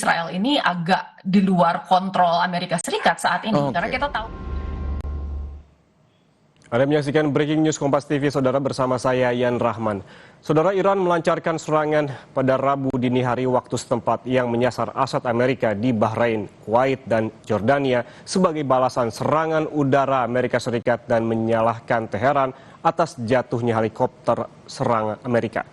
Israel ini agak di luar kontrol Amerika Serikat saat ini. Karena kita tahu. Anda menyaksikan Breaking News Kompas TV, Saudara, bersama saya Yan Rahman. Saudara, Iran melancarkan serangan pada Rabu dini hari waktu setempat yang menyasar aset Amerika di Bahrain, Kuwait, dan Jordania sebagai balasan serangan udara Amerika Serikat dan menyalahkan Teheran atas jatuhnya helikopter serang Amerika.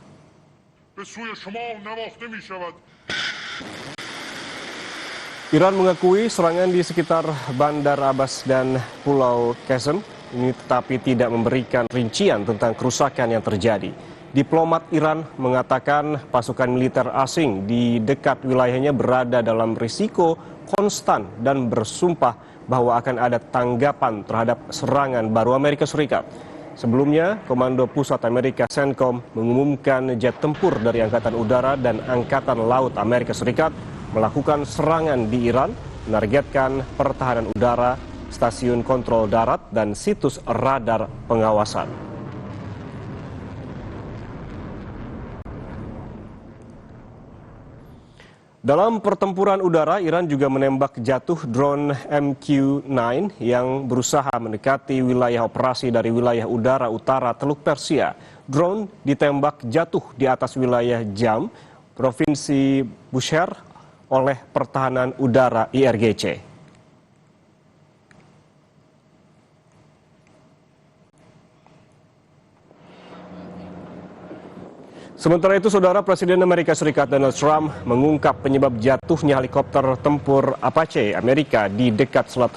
Iran mengakui serangan di sekitar Bandar Abbas dan Pulau Qasem ini tetapi tidak memberikan rincian tentang kerusakan yang terjadi. Diplomat Iran mengatakan pasukan militer asing di dekat wilayahnya berada dalam risiko konstan dan bersumpah bahwa akan ada tanggapan terhadap serangan baru Amerika Serikat. Sebelumnya, Komando Pusat Amerika CENTCOM mengumumkan jet tempur dari Angkatan Udara dan Angkatan Laut Amerika Serikat melakukan serangan di Iran, menargetkan pertahanan udara, stasiun kontrol darat, dan situs radar pengawasan. Dalam pertempuran udara, Iran juga menembak jatuh drone MQ-9 yang berusaha mendekati wilayah operasi dari wilayah udara utara Teluk Persia. Drone ditembak jatuh di atas wilayah Jam, Provinsi Bushehr oleh Pertahanan Udara IRGC. Sementara itu, Saudara, Presiden Amerika Serikat Donald Trump mengungkap penyebab jatuhnya helikopter tempur Apache Amerika di dekat Selat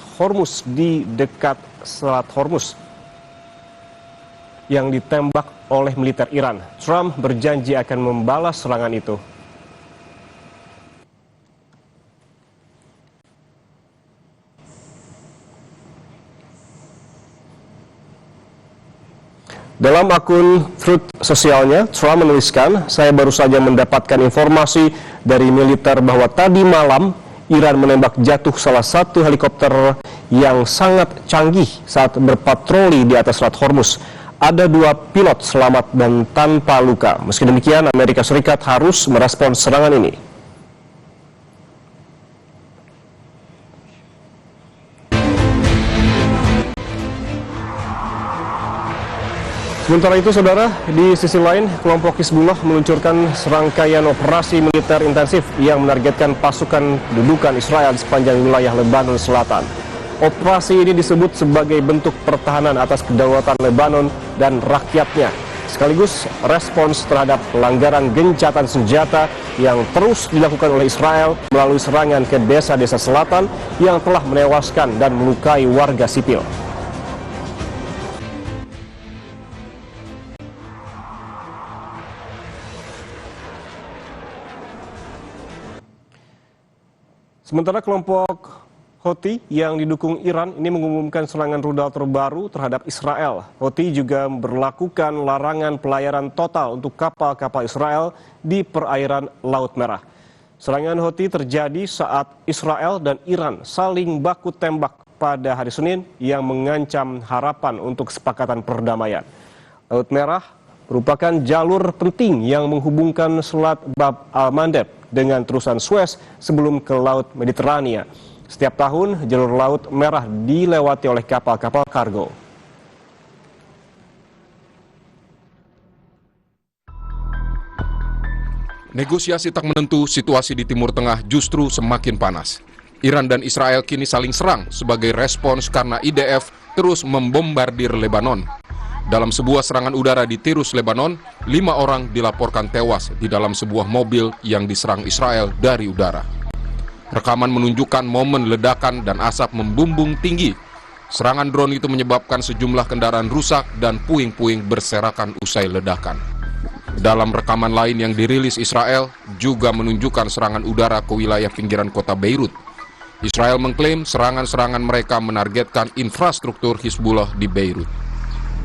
Hormuz yang ditembak oleh militer Iran. Trump berjanji akan membalas serangan itu. Dalam akun Truth sosialnya, Trump menuliskan, "Saya baru saja mendapatkan informasi dari militer bahwa tadi malam Iran menembak jatuh salah satu helikopter yang sangat canggih saat berpatroli di atas Selat Hormuz. Ada 2 pilot selamat dan tanpa luka. Meski demikian, Amerika Serikat harus merespons serangan ini." Sementara itu, Saudara, di sisi lain, kelompok Hizbullah meluncurkan serangkaian operasi militer intensif yang menargetkan pasukan dudukan Israel di sepanjang wilayah Lebanon Selatan. Operasi ini disebut sebagai bentuk pertahanan atas kedaulatan Lebanon dan rakyatnya, sekaligus respons terhadap pelanggaran gencatan senjata yang terus dilakukan oleh Israel melalui serangan ke desa-desa selatan yang telah menewaskan dan melukai warga sipil. Sementara kelompok Houthi yang didukung Iran ini mengumumkan serangan rudal terbaru terhadap Israel. Houthi juga berlakukan larangan pelayaran total untuk kapal-kapal Israel di perairan Laut Merah. Serangan Houthi terjadi saat Israel dan Iran saling baku tembak pada hari Senin yang mengancam harapan untuk kesepakatan perdamaian. Laut Merah merupakan jalur penting yang menghubungkan Selat Bab al-Mandeb dengan terusan Suez sebelum ke Laut Mediterania. Setiap tahun, jalur Laut Merah dilewati oleh kapal-kapal kargo. Negosiasi tak menentu, situasi di Timur Tengah justru semakin panas. Iran dan Israel kini saling serang sebagai respons karena IDF terus membombardir Lebanon. Dalam sebuah serangan udara di Tirus, Lebanon, 5 orang dilaporkan tewas di dalam sebuah mobil yang diserang Israel dari udara. Rekaman menunjukkan momen ledakan dan asap membumbung tinggi. Serangan drone itu menyebabkan sejumlah kendaraan rusak dan puing-puing berserakan usai ledakan. Dalam rekaman lain yang dirilis Israel juga menunjukkan serangan udara ke wilayah pinggiran kota Beirut. Israel mengklaim serangan-serangan mereka menargetkan infrastruktur Hizbullah di Beirut.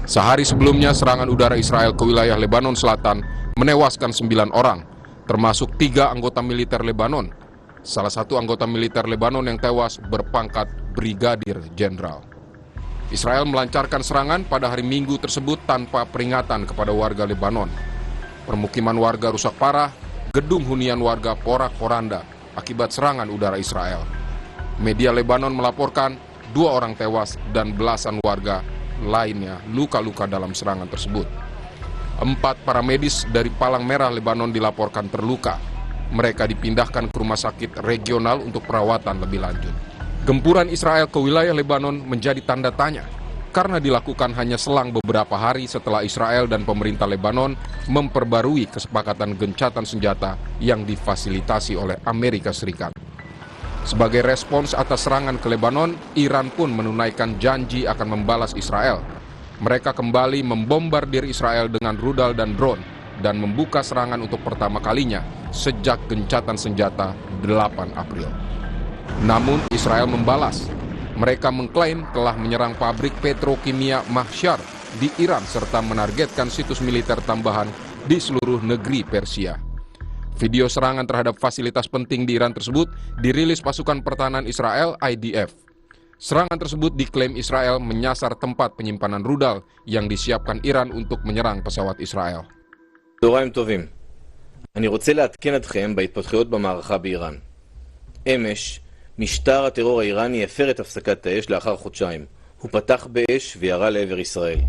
Sehari sebelumnya, serangan udara Israel ke wilayah Lebanon Selatan menewaskan 9 orang, termasuk 3 anggota militer Lebanon. Salah satu anggota militer Lebanon yang tewas berpangkat Brigadir Jenderal. Israel melancarkan serangan pada hari Minggu tersebut tanpa peringatan kepada warga Lebanon. Permukiman warga rusak parah, gedung hunian warga porak-poranda, akibat serangan udara Israel. Media Lebanon melaporkan 2 orang tewas dan belasan warga lainnya luka-luka dalam serangan tersebut. 4 para medis dari Palang Merah Lebanon dilaporkan terluka. Mereka dipindahkan ke rumah sakit regional untuk perawatan lebih lanjut. Gempuran Israel ke wilayah Lebanon menjadi tanda tanya karena dilakukan hanya selang beberapa hari setelah Israel dan pemerintah Lebanon memperbarui kesepakatan gencatan senjata yang difasilitasi oleh Amerika Serikat. Sebagai respons atas serangan ke Lebanon, Iran pun menunaikan janji akan membalas Israel. Mereka kembali membombardir Israel dengan rudal dan drone dan membuka serangan untuk pertama kalinya sejak gencatan senjata 8 April. Namun Israel membalas. Mereka mengklaim telah menyerang pabrik petrokimia Mahshar di Iran serta menargetkan situs militer tambahan di seluruh negeri Persia. Video serangan terhadap fasilitas penting di Iran tersebut dirilis pasukan pertahanan Israel IDF. Serangan tersebut diklaim Israel menyasar tempat penyimpanan rudal yang disiapkan Iran untuk menyerang pesawat Israel. צהריים טובים. אני רוצה לעדכן אתכם בהתפתחויות במערכה באיראן. אמש, משטר הטרור האיראני הפר את הפסקת האש לאחר חודשיים. הוא פתח באש וירה לעבר ישראל.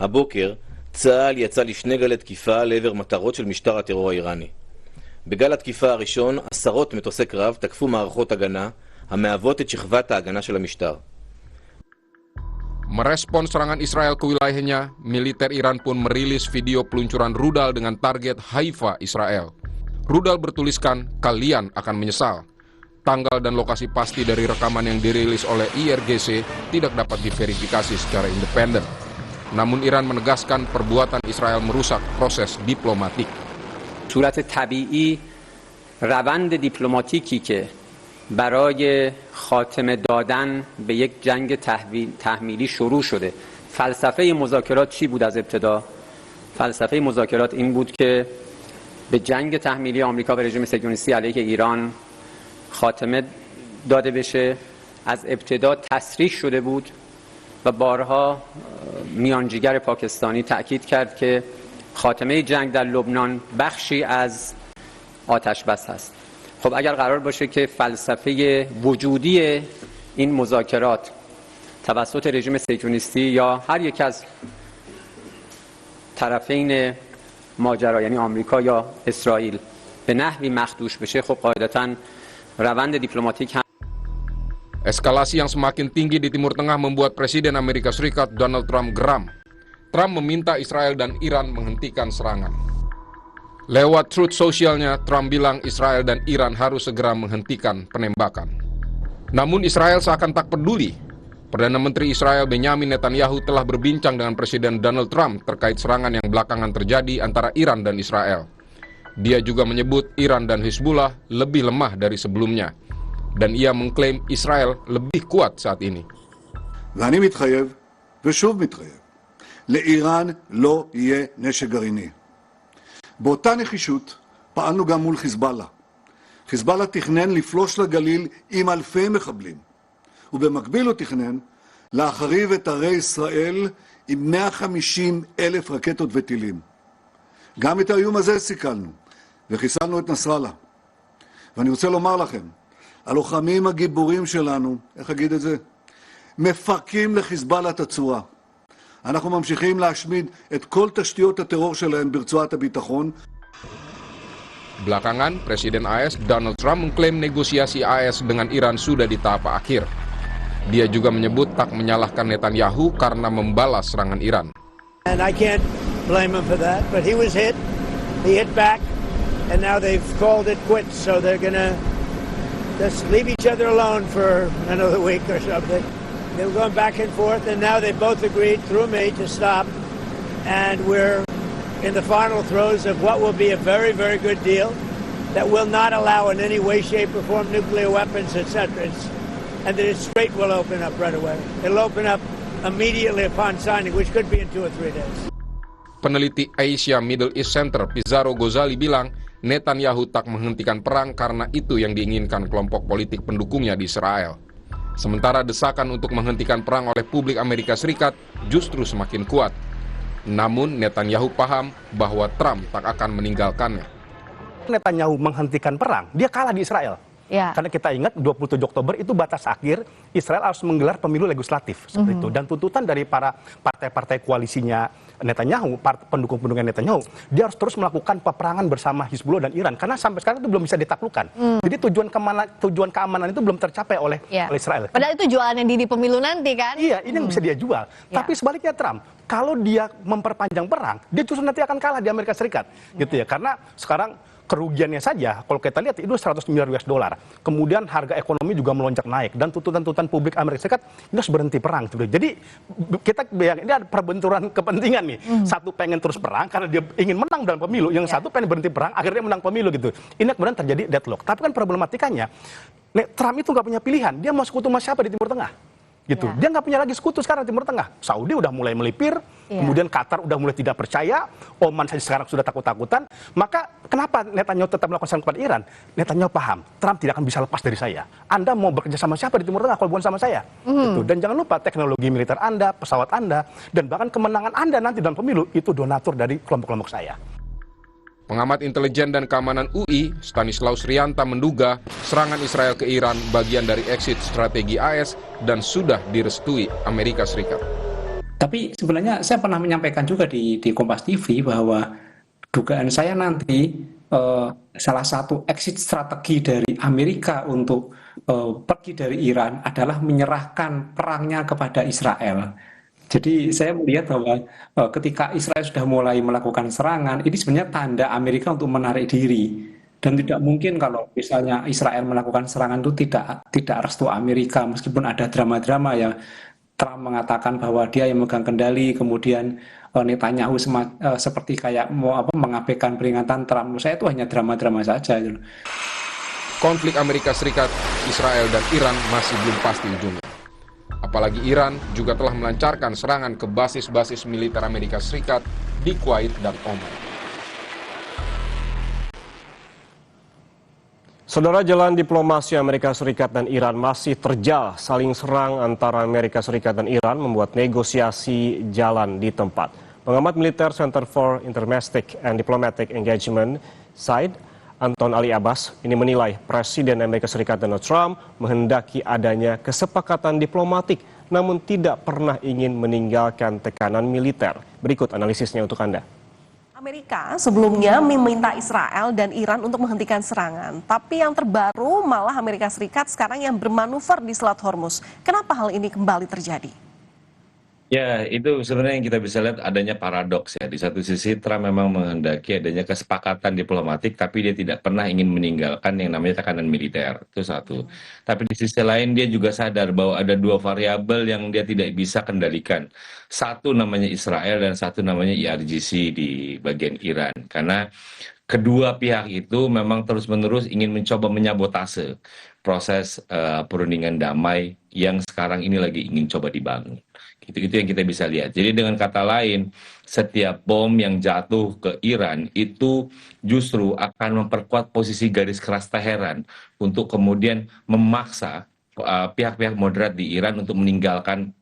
הבוקר, צה"ל יצא לשני גלי תקיפה לעבר מטרות של משטר הטרור האיראני. בגל התקיפה הראשון, 10 מטוסי קרב תקפו מערכות הגנה המהוות את שכבת ההגנה של המשטר. Merespons serangan Israel ke wilayahnya, militer Iran pun merilis video peluncuran rudal dengan target Haifa, Israel. Rudal bertuliskan, "Kalian akan menyesal." Tanggal dan lokasi pasti dari rekaman yang dirilis oleh IRGC tidak dapat diverifikasi secara independen. Namun Iran menegaskan perbuatan Israel merusak proses diplomatik. صورت طبیعی روند دیپلماتیکی که برای خاتمه دادن به یک جنگ تحمیلی شروع شده. فلسفه مذاکرات چی بود از ابتدا؟ فلسفه مذاکرات این بود که به جنگ تحمیلی آمریکا و رژیم صهیونیستی علیه ایران خاتمه داده بشه. از ابتدا تصریح شده بود و بارها میانجیگر پاکستانی تأکید کرد که خاتمه جنگ در لبنان بخشی از آتش بس هست. خب اگر قرار باشه که فلسفه وجودی این مذاکرات توسط رژیم صهیونیستی یا هر یک از طرفین ماجرا یعنی آمریکا یا اسرائیل به نحوی مخدوش بشه، خب قاعدتاً روند دیپلماتیک هم Eskalasi yang semakin tinggi di Timur Tengah membuat Presiden Amerika Serikat Donald Trump geram. Trump meminta Israel dan Iran menghentikan serangan. Lewat Truth Social-nya, Trump bilang Israel dan Iran harus segera menghentikan penembakan. Namun Israel seakan tak peduli. Perdana Menteri Israel Benjamin Netanyahu telah berbincang dengan Presiden Donald Trump terkait serangan yang belakangan terjadi antara Iran dan Israel. Dia juga menyebut Iran dan Hizbullah lebih lemah dari sebelumnya. Dan ia mengklaim Israel lebih kuat saat ini. ואני מתחייב, ושוב מתחייב, לאיראן לא יהיה נשק גרעיני. באותה נחישות פעלנו גם מול חיזבאללה. חיזבאללה תכנן לפלוש לגליל עם אלפי מחבלים, ובמקביל הוא תכנן להחריב את ערי ישראל עם 150,000 רקטות וטילים. גם את האיום הזה סיכלנו, וחיסלנו את נסראללה. ואני רוצה לומר לכם, הלוחמים הגיבורים שלנו, איך אגיד את זה? מפרקים לחיזבאללה את הצורה. אנחנו ממשיכים להשמיד את כל תשתיות הטרור שלהם ברצועת הביטחון. Belakangan, Presiden AS Donald Trump mengklaim negosiasi AS dengan Iran sudah di tahap akhir. Dia juga menyebut tak menyalahkan Netanyahu karena membalas serangan Iran. And I can't blame him for that, but he was hit. He hit back, and now they've called it quits, so they're gonna just leave each other alone for another week or something. They were going back and forth, and now they both agreed through me to stop. And we're in the final throes of what will be a very, very good deal that will not allow in any way, shape, or form nuclear weapons, etc. And that it straight will open up right away. It'll open up immediately upon signing, which could be in 2 or 3 days. Peneliti Asia Middle East Center Pizarro Ghazali bilang Netanyahu tak menghentikan perang karena itu yang diinginkan kelompok politik pendukungnya di Israel. Sementara desakan untuk menghentikan perang oleh publik Amerika Serikat justru semakin kuat. Namun Netanyahu paham bahwa Trump tak akan meninggalkannya. Netanyahu menghentikan perang, dia kalah di Israel. Ya. Karena kita ingat 27 Oktober itu batas akhir Israel harus menggelar pemilu legislatif seperti itu. Dan tuntutan dari para partai-partai koalisinya Netanyahu, pendukung-pendukung Netanyahu, dia harus terus melakukan peperangan bersama Hizbullah dan Iran karena sampai sekarang itu belum bisa ditaklukkan. Jadi tujuan keamanan itu belum tercapai oleh Israel. Padahal itu jualannya di pemilu nanti kan? Iya, ini yang bisa dia jual. Tapi sebaliknya Trump, kalau dia memperpanjang perang, dia justru nanti akan kalah di Amerika Serikat, gitu ya. Karena sekarang kerugiannya saja, kalau kita lihat itu 100 miliar US dollar. Kemudian harga ekonomi juga melonjak naik dan tuntutan-tuntutan publik Amerika Serikat ini harus berhenti perang. Jadi kita bayangin ini ada perbenturan kepentingan nih. Satu pengen terus perang karena dia ingin menang dalam pemilu, yang satu pengen berhenti perang akhirnya menang pemilu gitu. Ini kemudian terjadi deadlock. Tapi kan problematikanya, Trump itu nggak punya pilihan. Dia mau sekutu sama siapa di Timur Tengah? Gitu. Dia nggak punya lagi sekutu sekarang di Timur Tengah. Saudi udah mulai melipir, kemudian Qatar udah mulai tidak percaya, Oman saja sekarang sudah takut-takutan. Maka kenapa Netanyahu tetap melakukan serangan kepada Iran? Netanyahu paham, Trump tidak akan bisa lepas dari saya. Anda mau bekerja sama siapa di Timur Tengah kalau bukan sama saya? Gitu. Dan jangan lupa teknologi militer Anda, pesawat Anda, dan bahkan kemenangan Anda nanti dalam pemilu itu donatur dari kelompok-kelompok saya. Pengamat intelijen dan keamanan UI, Stanislaus Rianta menduga serangan Israel ke Iran bagian dari exit strategi AS dan sudah direstui Amerika Serikat. Tapi sebenarnya saya pernah menyampaikan juga di Kompas TV bahwa dugaan saya nanti salah satu exit strategi dari Amerika untuk pergi dari Iran adalah menyerahkan perangnya kepada Israel. Jadi saya melihat bahwa ketika Israel sudah mulai melakukan serangan, ini sebenarnya tanda Amerika untuk menarik diri. Dan tidak mungkin kalau misalnya Israel melakukan serangan itu tidak restu Amerika, meskipun ada drama-drama ya. Trump mengatakan bahwa dia yang megang kendali, kemudian Netanyahu seperti kayak mau mengabaikan peringatan Trump. Menurut saya itu hanya drama-drama saja. Konflik Amerika Serikat, Israel, dan Iran masih belum pasti ujungnya. Apalagi Iran juga telah melancarkan serangan ke basis-basis militer Amerika Serikat di Kuwait dan Oman. Saudara, jalan diplomasi Amerika Serikat dan Iran masih terjal. Saling serang antara Amerika Serikat dan Iran membuat negosiasi jalan di tempat. Pengamat militer Center for Intermestic and Diplomatic Engagement, SIDE, Anton Ali Abbas, ini menilai Presiden Amerika Serikat Donald Trump menghendaki adanya kesepakatan diplomatik, namun tidak pernah ingin meninggalkan tekanan militer. Berikut analisisnya untuk Anda. Amerika sebelumnya meminta Israel dan Iran untuk menghentikan serangan. Tapi yang terbaru malah Amerika Serikat sekarang yang bermanuver di Selat Hormuz. Kenapa hal ini kembali terjadi? Ya, itu sebenarnya yang kita bisa lihat adanya paradoks ya. Di satu sisi Trump memang menghendaki adanya kesepakatan diplomatik, tapi dia tidak pernah ingin meninggalkan yang namanya tekanan militer. Itu satu. Tapi di sisi lain dia juga sadar bahwa ada dua variabel yang dia tidak bisa kendalikan. Satu namanya Israel dan satu namanya IRGC di bagian Iran. Karena kedua pihak itu memang terus-menerus ingin mencoba menyabotase proses perundingan damai yang sekarang ini lagi ingin coba dibangun. Itu yang kita bisa lihat. Jadi dengan kata lain, setiap bom yang jatuh ke Iran itu justru akan memperkuat posisi garis keras Teheran untuk kemudian memaksa pihak-pihak moderat di Iran untuk meninggalkan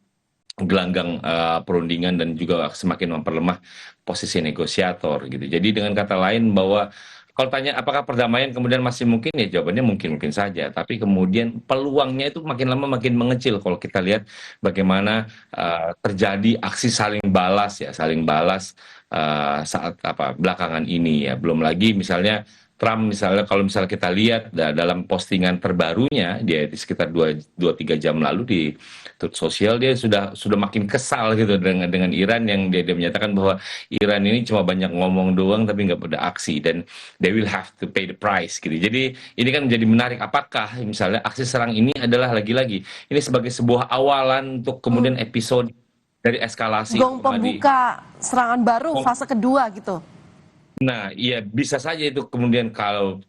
gelanggang perundingan dan juga semakin memperlemah posisi negosiator gitu. Jadi dengan kata lain bahwa kalau tanya apakah perdamaian kemudian masih mungkin, ya jawabannya mungkin saja. Tapi kemudian peluangnya itu makin lama makin mengecil kalau kita lihat bagaimana terjadi aksi saling balas saat belakangan ini ya. Belum lagi misalnya Trump kalau misalnya kita lihat dalam postingan terbarunya dia di sekitar 2-3 jam lalu di Truth Social, dia sudah makin kesal gitu dengan Iran yang dia menyatakan bahwa Iran ini cuma banyak ngomong doang tapi nggak ada aksi dan they will have to pay the price gitu. Jadi ini kan menjadi menarik, apakah misalnya aksi serang ini adalah lagi-lagi ini sebagai sebuah awalan untuk kemudian episode dari eskalasi gong pembuka serangan baru fase kedua gitu. Nah, iya bisa saja itu kemudian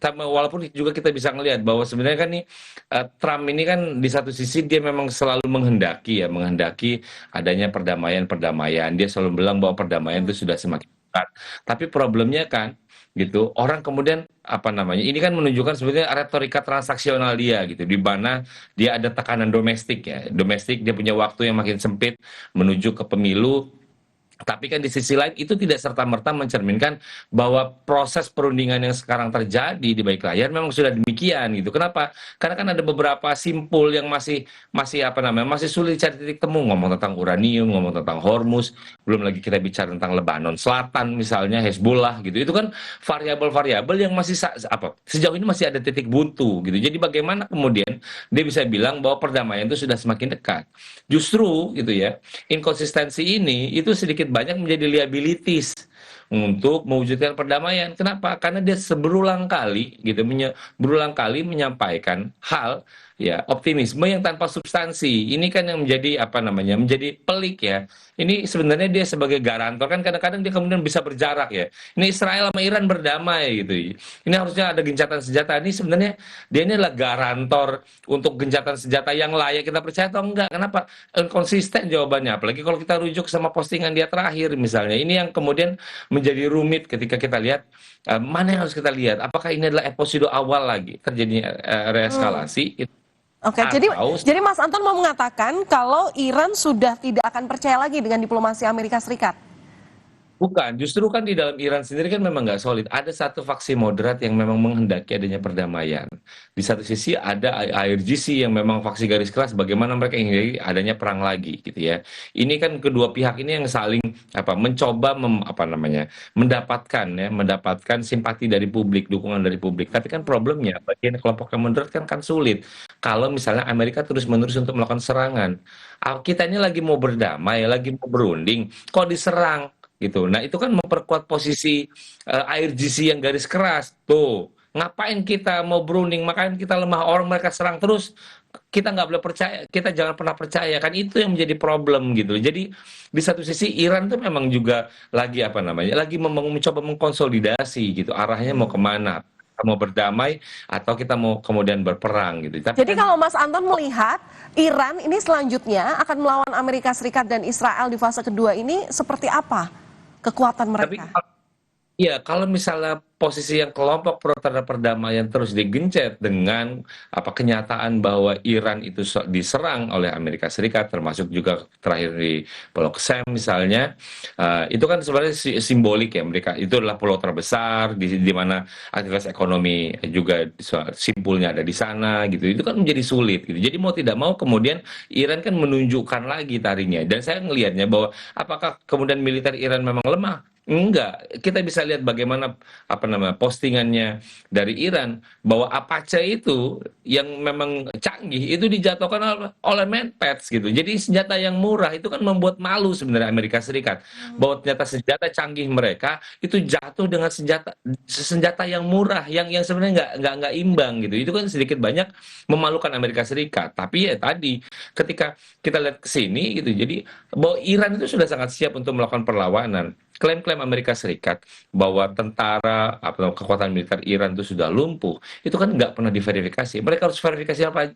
walaupun juga kita bisa ngelihat bahwa sebenarnya kan nih Trump ini kan di satu sisi dia memang selalu menghendaki adanya perdamaian. Dia selalu bilang bahwa perdamaian itu sudah semakin dekat. Tapi problemnya kan gitu, orang kemudian ini kan menunjukkan sebenarnya retorika transaksional dia gitu, di mana dia ada tekanan domestik, dia punya waktu yang makin sempit menuju ke pemilu. Tapi kan di sisi lain itu tidak serta-merta mencerminkan bahwa proses perundingan yang sekarang terjadi di balik layar memang sudah demikian gitu. Kenapa? Karena kan ada beberapa simpul yang masih sulit cari titik temu. Ngomong tentang uranium, ngomong tentang Hormuz, belum lagi kita bicara tentang Lebanon Selatan misalnya, Hezbollah gitu. Itu kan variabel-variabel yang masih sejauh ini masih ada titik buntu gitu. Jadi bagaimana kemudian dia bisa bilang bahwa perdamaian itu sudah semakin dekat? Justru gitu ya, inkonsistensi ini itu sedikit banyak menjadi liabilities untuk mewujudkan perdamaian. Kenapa? Karena dia berulang kali menyampaikan hal ya optimisme yang tanpa substansi. Ini kan yang menjadi menjadi pelik ya. Ini sebenarnya dia sebagai garantor kan kadang-kadang dia kemudian bisa berjarak ya. Ini Israel sama Iran berdamai gitu. Ini harusnya ada gencatan senjata. Ini sebenarnya dia ini adalah garantor untuk gencatan senjata yang layak kita percaya atau enggak. Kenapa? Konsisten jawabannya. Apalagi kalau kita rujuk sama postingan dia terakhir misalnya. Ini yang kemudian menjadi rumit ketika kita lihat mana yang harus kita lihat. Apakah ini adalah episode awal lagi terjadinya reeskalasi? Oke, jadi Mas Anton mau mengatakan kalau Iran sudah tidak akan percaya lagi dengan diplomasi Amerika Serikat? Bukan, justru kan di dalam Iran sendiri kan memang nggak solid. Ada satu faksi moderat yang memang menghendaki adanya perdamaian. Di satu sisi ada IRGC yang memang faksi garis keras bagaimana mereka ingin adanya perang lagi gitu ya. Ini kan kedua pihak ini yang saling mencoba mendapatkan simpati dari publik, dukungan dari publik. Tapi kan problemnya bagian kelompok yang moderat kan sulit. Kalau misalnya Amerika terus-menerus untuk melakukan serangan. Kita ini lagi mau berdamai, lagi mau berunding, kok diserang gitu. Nah itu kan memperkuat posisi IRGC yang garis keras. Tuh, ngapain kita mau berunding, makanya kita lemah, orang mereka serang terus, kita nggak boleh percaya, kita jangan pernah percaya, kan itu yang menjadi problem gitu. Jadi di satu sisi Iran tuh memang juga lagi lagi mencoba mengkonsolidasi gitu, arahnya mau kemana, mau berdamai atau kita mau kemudian berperang gitu. Jadi kalau Mas Anton melihat Iran ini selanjutnya akan melawan Amerika Serikat dan Israel di fase kedua ini seperti apa kekuatan mereka? Kalau misalnya posisi yang kelompok pro terhadap perdamaian terus digencet dengan kenyataan bahwa Iran itu diserang oleh Amerika Serikat, termasuk juga terakhir di Pulau Qesem misalnya, itu kan sebenarnya simbolik ya, mereka itu adalah pulau terbesar di mana aktivitas ekonomi juga simpulnya ada di sana gitu. Itu kan menjadi sulit gitu. Jadi mau tidak mau kemudian Iran kan menunjukkan lagi taringnya, dan saya ngelihatnya bahwa apakah kemudian militer Iran memang lemah? Enggak, kita bisa lihat bagaimana postingannya dari Iran bahwa Apache itu yang memang canggih itu dijatuhkan oleh Manpads gitu. Jadi senjata yang murah itu kan membuat malu sebenarnya Amerika Serikat bahwa ternyata senjata canggih mereka itu jatuh dengan senjata yang murah yang sebenarnya nggak imbang gitu. Itu kan sedikit banyak memalukan Amerika Serikat. Tapi ya tadi ketika kita lihat ke sini gitu, jadi bahwa Iran itu sudah sangat siap untuk melakukan perlawanan. Klaim-klaim Amerika Serikat bahwa tentara atau kekuatan militer Iran itu sudah lumpuh, itu kan nggak pernah diverifikasi. Mereka harus verifikasi apa?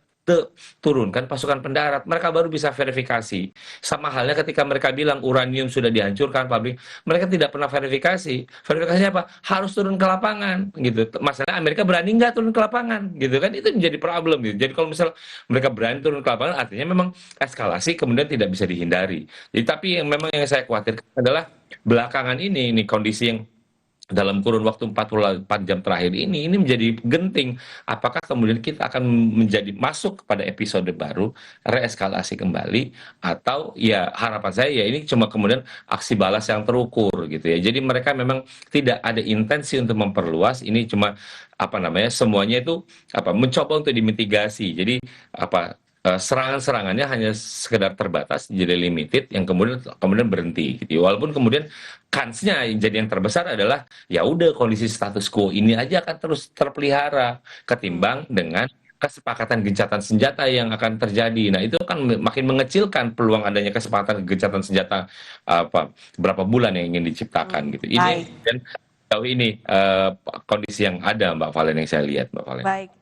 Turunkan pasukan pendarat, mereka baru bisa verifikasi. Sama halnya ketika mereka bilang uranium sudah dihancurkan pabrik, mereka tidak pernah verifikasi. Verifikasinya apa? Harus turun ke lapangan gitu. Masalahnya Amerika berani nggak turun ke lapangan gitu kan? Itu menjadi problem gitu. Jadi kalau misal mereka berani turun ke lapangan, artinya memang eskalasi kemudian tidak bisa dihindari. Jadi tapi yang saya khawatirkan adalah belakangan ini kondisi yang dalam kurun waktu 44 jam terakhir ini menjadi genting. Apakah kemudian kita akan masuk kepada episode baru, reeskalasi kembali, atau ya harapan saya ya ini cuma kemudian aksi balas yang terukur gitu ya. Jadi mereka memang tidak ada intensi untuk memperluas, ini cuma semuanya itu mencoba untuk dimitigasi. Jadi serangan-serangannya hanya sekedar terbatas, jadi limited, yang kemudian berhenti gitu. Walaupun kemudian kansnya jadi yang terbesar adalah ya udah kondisi status quo ini aja akan terus terpelihara ketimbang dengan kesepakatan gencatan senjata yang akan terjadi. Nah, itu akan makin mengecilkan peluang adanya kesepakatan gencatan senjata berapa bulan yang ingin diciptakan gitu. Ini dan jauh ini kondisi yang ada Mbak Valen yang saya lihat Mbak Valen. Baik.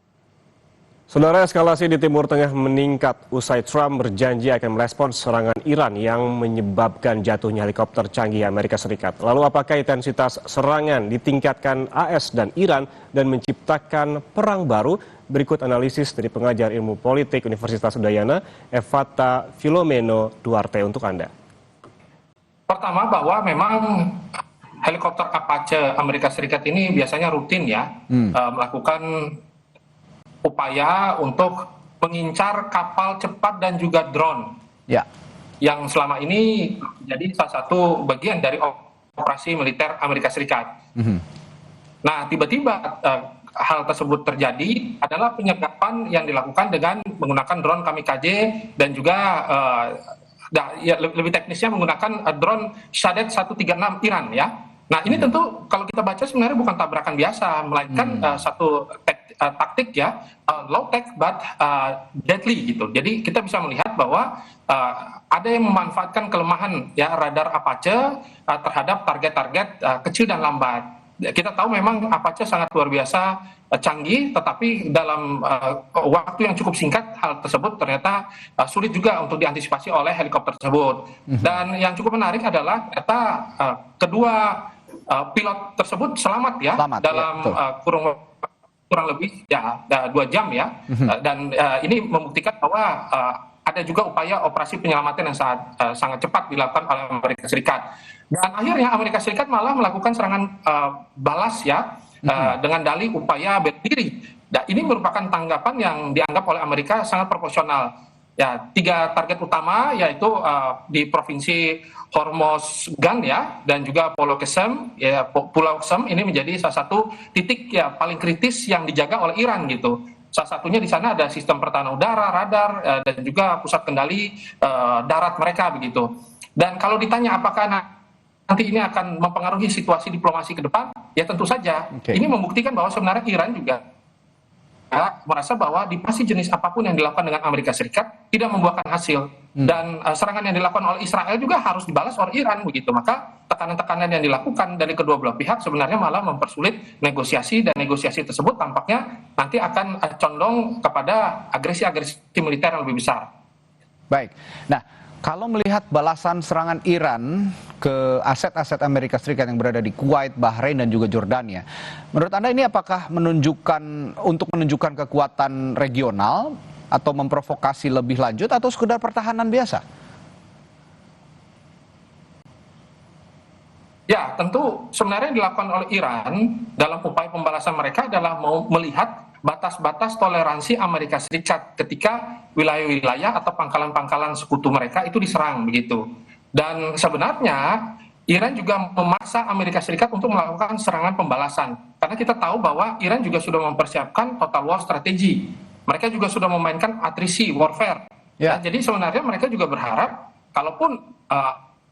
Saudara, eskalasi di Timur Tengah meningkat usai Trump berjanji akan merespons serangan Iran yang menyebabkan jatuhnya helikopter canggih Amerika Serikat. Lalu apakah intensitas serangan ditingkatkan AS dan Iran dan menciptakan perang baru? Berikut analisis dari pengajar ilmu politik Universitas Udayana, Evata Filomeno Duarte untuk Anda. Pertama bahwa memang helikopter Apache Amerika Serikat ini biasanya rutin ya melakukan upaya untuk mengincar kapal cepat dan juga drone. Ya. Yang selama ini jadi salah satu bagian dari operasi militer Amerika Serikat. Nah, tiba-tiba hal tersebut terjadi adalah penyergapan yang dilakukan dengan menggunakan drone kamikaze dan juga lebih teknisnya menggunakan drone Shahed 136 Iran ya. Nah, ini tentu kalau kita baca sebenarnya bukan tabrakan biasa, melainkan satu taktik ya, low tech but deadly gitu. Jadi kita bisa melihat bahwa ada yang memanfaatkan kelemahan ya radar Apache terhadap target-target kecil dan lambat. Kita tahu memang Apache sangat luar biasa canggih, tetapi dalam waktu yang cukup singkat hal tersebut ternyata sulit juga untuk diantisipasi oleh helikopter tersebut. Dan yang cukup menarik adalah ternyata kedua pilot tersebut selamat ya dalam kurang lebih ya 2 jam ya. Dan ini membuktikan bahwa ada juga upaya operasi penyelamatan yang sangat cepat dilakukan oleh Amerika Serikat. Dan akhirnya Amerika Serikat malah melakukan serangan balas ya dengan dalih upaya bela diri. Dan ini merupakan tanggapan yang dianggap oleh Amerika sangat proporsional. Ya, 3 target utama yaitu di provinsi Hormozgan ya dan juga Pulau Qesem ya, Pulau Qesem ini menjadi salah satu titik ya paling kritis yang dijaga oleh Iran gitu. Salah satunya di sana ada sistem pertahanan udara, radar dan juga pusat kendali darat mereka begitu. Dan kalau ditanya apakah nanti ini akan mempengaruhi situasi diplomasi ke depan, ya tentu saja. Ini membuktikan bahwa sebenarnya Iran juga merasa bahwa diplomasi jenis apapun yang dilakukan dengan Amerika Serikat tidak membuahkan hasil. Dan serangan yang dilakukan oleh Israel juga harus dibalas oleh Iran begitu. Maka tekanan-tekanan yang dilakukan dari kedua belah pihak sebenarnya malah mempersulit negosiasi, dan negosiasi tersebut tampaknya nanti akan condong kepada agresi-agresi militer yang lebih besar. Baik. Nah, kalau melihat balasan serangan Iran ke aset-aset Amerika Serikat yang berada di Kuwait, Bahrain, dan juga Jordania, menurut Anda ini apakah menunjukkan kekuatan regional atau memprovokasi lebih lanjut atau sekedar pertahanan biasa? Ya, tentu sebenarnya yang dilakukan oleh Iran dalam upaya pembalasan mereka adalah mau melihat batas-batas toleransi Amerika Serikat ketika wilayah-wilayah atau pangkalan-pangkalan sekutu mereka itu diserang begitu. Dan sebenarnya Iran juga memaksa Amerika Serikat untuk melakukan serangan pembalasan. Karena kita tahu bahwa Iran juga sudah mempersiapkan total war strategi. Mereka juga sudah memainkan atrisi, warfare. Ya. Jadi sebenarnya mereka juga berharap kalaupun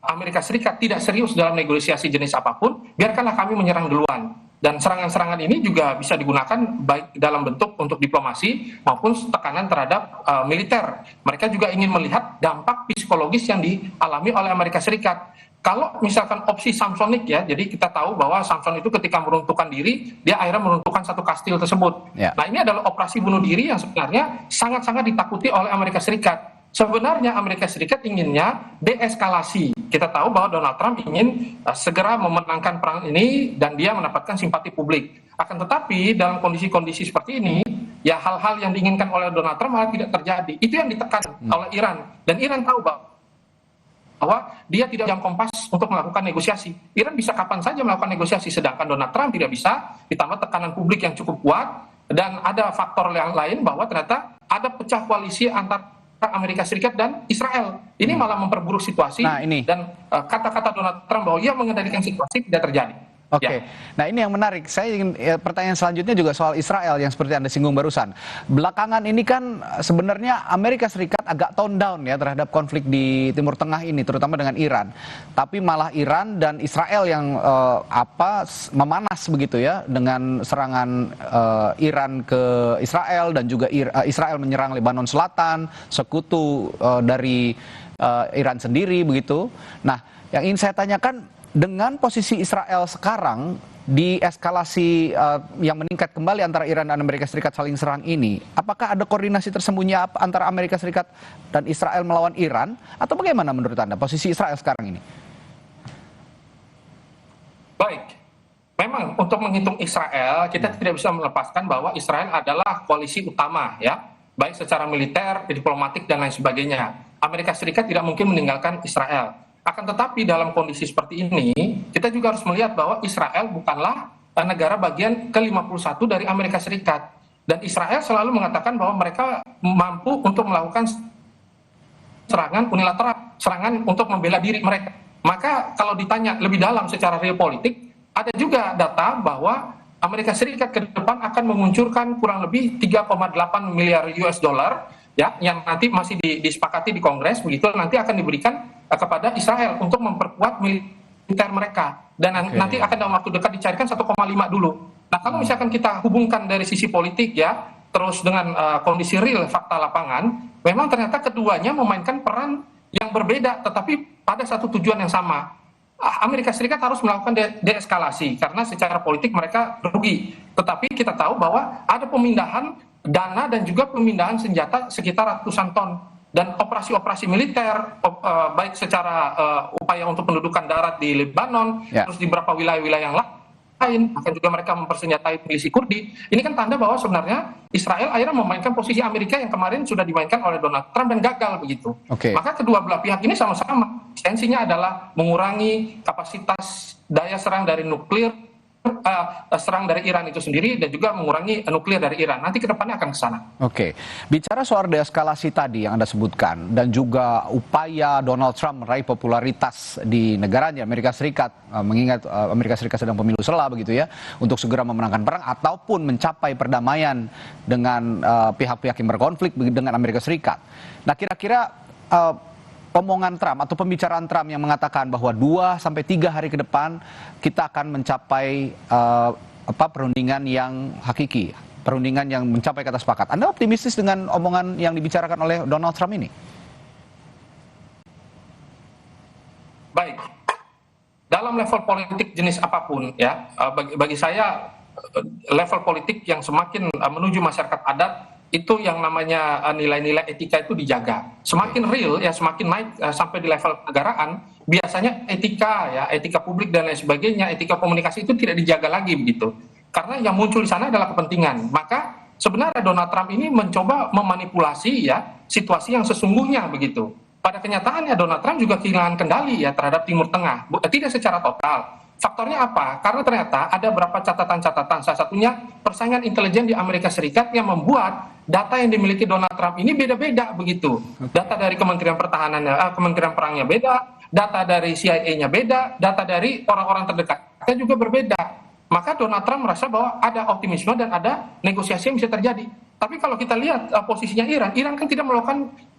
Amerika Serikat tidak serius dalam negosiasi jenis apapun, biarkanlah kami menyerang duluan. Dan serangan-serangan ini juga bisa digunakan baik dalam bentuk untuk diplomasi maupun tekanan terhadap militer. Mereka juga ingin melihat dampak psikologis yang dialami oleh Amerika Serikat. Kalau misalkan opsi Samsonic ya, jadi kita tahu bahwa Samson itu ketika meruntuhkan diri, dia akhirnya meruntuhkan satu kastil tersebut. Ya. Nah, ini adalah operasi bunuh diri yang sebenarnya sangat-sangat ditakuti oleh Amerika Serikat. Sebenarnya Amerika Serikat inginnya deeskalasi. Kita tahu bahwa Donald Trump ingin segera memenangkan perang ini dan dia mendapatkan simpati publik. Akan tetapi dalam kondisi-kondisi seperti ini, ya hal-hal yang diinginkan oleh Donald Trump malah tidak terjadi. Itu yang ditekan oleh Iran. Dan Iran tahu bahwa dia tidak jam kompas untuk melakukan negosiasi. Iran bisa kapan saja melakukan negosiasi, sedangkan Donald Trump tidak bisa, ditambah tekanan publik yang cukup kuat, dan ada faktor yang lain bahwa ternyata ada pecah koalisi antar Amerika Serikat dan Israel. Ini malah memperburuk situasi. Nah, ini. Dan kata-kata Donald Trump bahwa ia mengendalikan situasi tidak terjadi. Oke. Ya. Nah, ini yang menarik. Saya ingin pertanyaan selanjutnya juga soal Israel yang seperti Anda singgung barusan. Belakangan ini kan sebenarnya Amerika Serikat agak tone down ya terhadap konflik di Timur Tengah ini, terutama dengan Iran. Tapi malah Iran dan Israel yang memanas begitu ya dengan serangan Iran ke Israel, dan juga Israel menyerang Lebanon Selatan, sekutu dari Iran sendiri begitu. Nah, yang ingin saya tanyakan, dengan posisi Israel sekarang di eskalasi yang meningkat kembali antara Iran dan Amerika Serikat saling serang ini, apakah ada koordinasi tersembunyi antara Amerika Serikat dan Israel melawan Iran, atau bagaimana menurut Anda posisi Israel sekarang ini? Baik, memang untuk menghitung Israel kita tidak bisa melepaskan bahwa Israel adalah koalisi utama ya, baik secara militer, diplomatik dan lain sebagainya. Amerika Serikat tidak mungkin meninggalkan Israel. Akan tetapi dalam kondisi seperti ini, kita juga harus melihat bahwa Israel bukanlah negara bagian ke-51 dari Amerika Serikat. Dan Israel selalu mengatakan bahwa mereka mampu untuk melakukan serangan unilateral, serangan untuk membela diri mereka. Maka kalau ditanya lebih dalam secara realpolitik, ada juga data bahwa Amerika Serikat ke depan akan menguncurkan kurang lebih 3,8 miliar US dollar ya, yang nanti masih disepakati di Kongres, begitu nanti akan diberikan kepada Israel untuk memperkuat militer mereka. Dan nanti akan dalam waktu dekat dicarikan 1,5 dulu. Nah, kalau misalkan kita hubungkan dari sisi politik ya, terus dengan kondisi real fakta lapangan, memang ternyata keduanya memainkan peran yang berbeda, tetapi pada satu tujuan yang sama. Amerika Serikat harus melakukan deeskalasi karena secara politik mereka rugi. Tetapi kita tahu bahwa ada pemindahan dana dan juga pemindahan senjata sekitar ratusan ton. Dan operasi-operasi militer, baik secara upaya untuk pendudukan darat di Lebanon, terus di beberapa wilayah-wilayah yang lain, bahkan juga mereka mempersenjatai milisi Kurdi. Ini kan tanda bahwa sebenarnya Israel akhirnya memainkan posisi Amerika yang kemarin sudah dimainkan oleh Donald Trump dan gagal begitu. Maka kedua belah pihak ini sama-sama esensinya adalah mengurangi kapasitas daya serang dari nuklir, serang dari Iran itu sendiri, dan juga mengurangi nuklir dari Iran. Nanti ke depannya akan ke sana. Oke, bicara soal deeskalasi tadi yang Anda sebutkan, dan juga upaya Donald Trump meraih popularitas di negaranya, Amerika Serikat, mengingat Amerika Serikat sedang pemilu sela begitu ya, untuk segera memenangkan perang ataupun mencapai perdamaian dengan pihak-pihak yang berkonflik dengan Amerika Serikat. Nah, kira-kira omongan Trump atau pembicaraan Trump yang mengatakan bahwa 2-3 hari ke depan kita akan mencapai perundingan yang hakiki, perundingan yang mencapai kata sepakat. Anda optimistis dengan omongan yang dibicarakan oleh Donald Trump ini? Baik, dalam level politik jenis apapun ya, bagi saya level politik yang semakin menuju masyarakat adat, itu yang namanya nilai-nilai etika itu dijaga. Semakin real ya, semakin naik sampai di level kenegaraan, biasanya etika ya, etika publik dan lain sebagainya, etika komunikasi itu tidak dijaga lagi begitu. Karena yang muncul di sana adalah kepentingan. Maka sebenarnya Donald Trump ini mencoba memanipulasi ya situasi yang sesungguhnya begitu. Pada kenyataannya Donald Trump juga kehilangan kendali ya terhadap Timur Tengah, tidak secara total. Faktornya apa? Karena ternyata ada beberapa catatan-catatan, salah satunya persaingan intelijen di Amerika Serikat yang membuat data yang dimiliki Donald Trump ini beda-beda begitu. Data dari Kementerian Pertahanannya, Kementerian Perangnya beda, data dari CIA-nya beda, data dari orang-orang terdekatnya juga berbeda. Maka Donald Trump merasa bahwa ada optimisme dan ada negosiasi yang bisa terjadi. Tapi kalau kita lihat posisinya Iran kan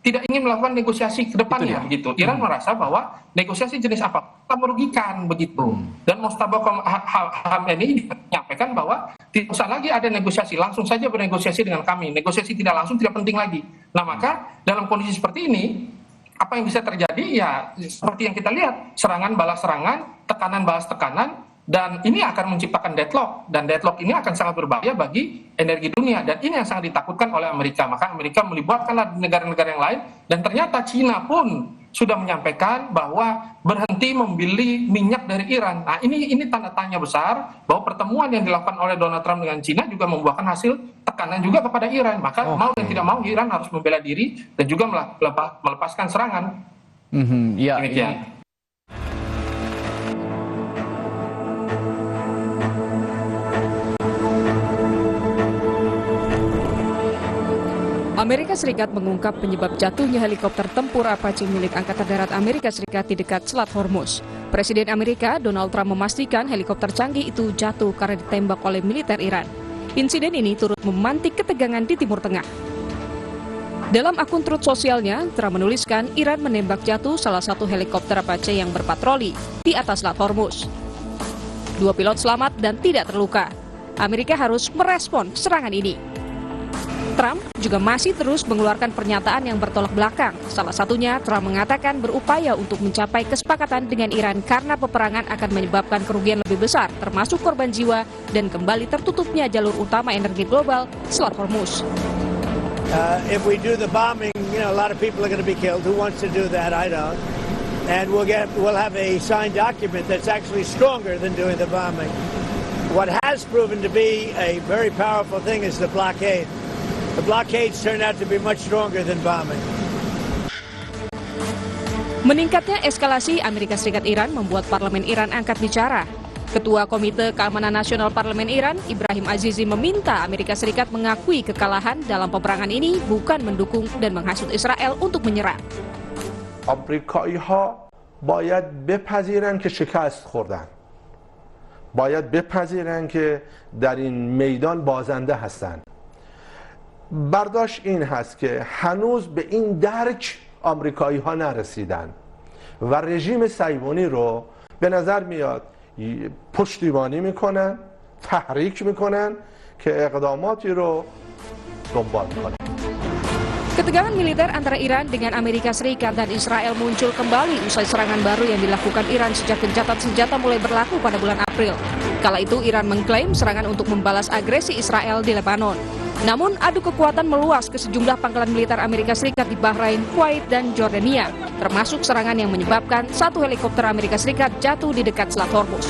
tidak ingin melakukan negosiasi ke depannya begitu. Iran merasa bahwa negosiasi jenis apa tak merugikan begitu. Dan Mostabak Khamenei menyampaikan bahwa tidak usah lagi ada negosiasi, langsung saja bernegosiasi dengan kami. Negosiasi tidak langsung tidak penting lagi. Nah, maka dalam kondisi seperti ini apa yang bisa terjadi ya seperti yang kita lihat, serangan balas serangan, tekanan balas tekanan. Dan ini akan menciptakan deadlock, dan deadlock ini akan sangat berbahaya bagi energi dunia, dan ini yang sangat ditakutkan oleh Amerika. Maka Amerika melibatkanlah negara-negara yang lain, dan ternyata Cina pun sudah menyampaikan bahwa berhenti membeli minyak dari Iran. Nah, ini tanda tanya besar bahwa pertemuan yang dilakukan oleh Donald Trump dengan Cina juga membuahkan hasil tekanan juga kepada Iran. Maka mau dan tidak mau Iran harus membela diri dan juga melepaskan serangan. Demikian. Amerika Serikat mengungkap penyebab jatuhnya helikopter tempur Apache milik Angkatan Darat Amerika Serikat di dekat Selat Hormuz. Presiden Amerika Donald Trump memastikan helikopter canggih itu jatuh karena ditembak oleh militer Iran. Insiden ini turut memantik ketegangan di Timur Tengah. Dalam akun Truth sosialnya, Trump menuliskan Iran menembak jatuh salah satu helikopter Apache yang berpatroli di atas Selat Hormuz. 2 pilot selamat dan tidak terluka. Amerika harus merespon serangan ini. Trump juga masih terus mengeluarkan pernyataan yang bertolak belakang. Salah satunya, Trump mengatakan berupaya untuk mencapai kesepakatan dengan Iran karena peperangan akan menyebabkan kerugian lebih besar, termasuk korban jiwa dan kembali tertutupnya jalur utama energi global, Selat Hormuz. If we do the bombing, a lot of people are going to be killed. Who wants to do that? I don't. And we'll have a signed document that's actually stronger than doing the bombing. What has proven to be a very powerful thing is the blockade. The blockades turn out to be much stronger than bombing. Meningkatnya eskalasi Amerika Serikat Iran membuat parlemen Iran angkat bicara. Ketua Komite Keamanan Nasional Parlemen Iran, Ibrahim Azizi, meminta Amerika Serikat mengakui kekalahan dalam peperangan ini, bukan mendukung dan menghasut Israel untuk menyerang. آمریکایی‌ها باید بپذیرند که شکست خوردن. باید بپذیرند که در این میدان بازنده هستند. برداشت این هست که هنوز به این درک آمریکایی‌ها نرسیدن و رژیم صهیونی رو به نظر میاد پشتیبانی میکنن، تحریک میکنن که اقداماتی رو دنبال کنن. Ketegangan militer antara Iran dengan Amerika Serikat dan Israel muncul kembali usai serangan baru yang dilakukan Iran sejak gencatan senjata mulai berlaku pada bulan April. Kala itu Iran mengklaim serangan untuk membalas agresi Israel di Lebanon. Namun adu kekuatan meluas ke sejumlah pangkalan militer Amerika Serikat di Bahrain, Kuwait, dan Jordania, termasuk serangan yang menyebabkan satu helikopter Amerika Serikat jatuh di dekat Selat Hormuz.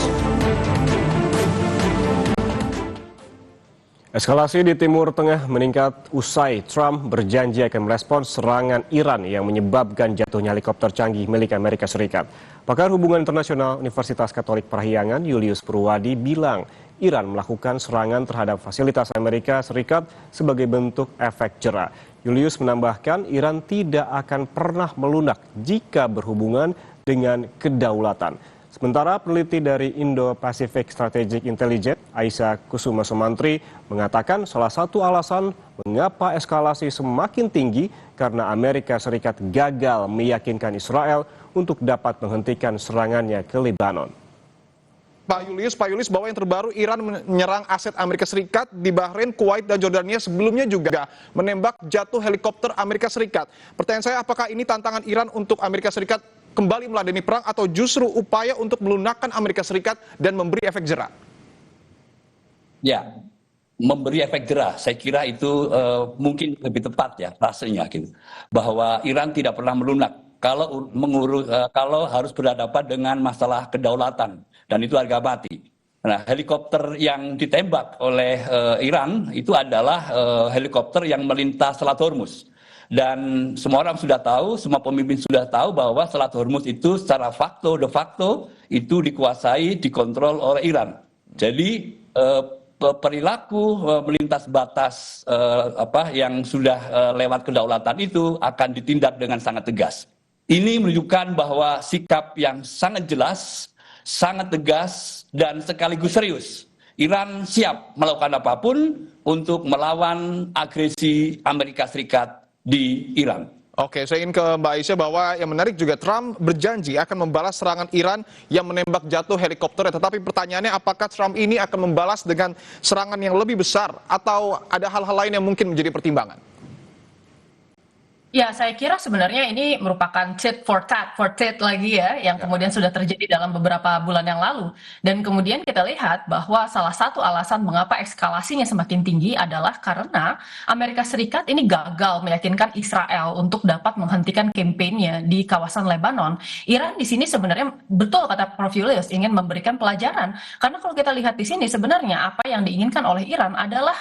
Eskalasi di Timur Tengah meningkat usai Trump berjanji akan merespons serangan Iran yang menyebabkan jatuhnya helikopter canggih milik Amerika Serikat. Pakar Hubungan Internasional Universitas Katolik Parahyangan Julius Purwadi bilang Iran melakukan serangan terhadap fasilitas Amerika Serikat sebagai bentuk efek jera. Julius menambahkan Iran tidak akan pernah melunak jika berhubungan dengan kedaulatan. Sementara peneliti dari Indo-Pacific Strategic Intelligence, Aisyah Kusuma Sumantri, mengatakan salah satu alasan mengapa eskalasi semakin tinggi karena Amerika Serikat gagal meyakinkan Israel untuk dapat menghentikan serangannya ke Lebanon. Pak Julius, bahwa yang terbaru Iran menyerang aset Amerika Serikat di Bahrain, Kuwait, dan Jordania, sebelumnya juga menembak jatuh helikopter Amerika Serikat. Pertanyaan saya, apakah ini tantangan Iran untuk Amerika Serikat kembali meladeni perang atau justru upaya untuk melunakkan Amerika Serikat dan memberi efek jera? Ya, memberi efek jera, saya kira itu mungkin lebih tepat ya rasanya gitu. Bahwa Iran tidak pernah melunak kalau harus berhadapan dengan masalah kedaulatan, dan itu harga mati. Nah, helikopter yang ditembak oleh Iran itu adalah helikopter yang melintas Selat Hormuz. Dan semua orang sudah tahu, semua pemimpin sudah tahu bahwa Selat Hormuz itu secara de facto itu dikuasai, dikontrol oleh Iran. Jadi perilaku melintas batas yang sudah lewat kedaulatan itu akan ditindak dengan sangat tegas. Ini menunjukkan bahwa sikap yang sangat jelas, sangat tegas, dan sekaligus serius. Iran siap melakukan apapun untuk melawan agresi Amerika Serikat di Iran. Oke, saya ingin ke Mbak Aisyah bahwa yang menarik juga Trump berjanji akan membalas serangan Iran yang menembak jatuh helikopter. Tetapi pertanyaannya, apakah Trump ini akan membalas dengan serangan yang lebih besar atau ada hal-hal lain yang mungkin menjadi pertimbangan? Ya, saya kira sebenarnya ini merupakan tit for tat lagi ya, yang kemudian sudah terjadi dalam beberapa bulan yang lalu. Dan kemudian kita lihat bahwa salah satu alasan mengapa eskalasinya semakin tinggi adalah karena Amerika Serikat ini gagal meyakinkan Israel untuk dapat menghentikan kampanye di kawasan Lebanon. Iran di sini sebenarnya betul kata Prof. Julius ingin memberikan pelajaran. Karena kalau kita lihat di sini sebenarnya apa yang diinginkan oleh Iran adalah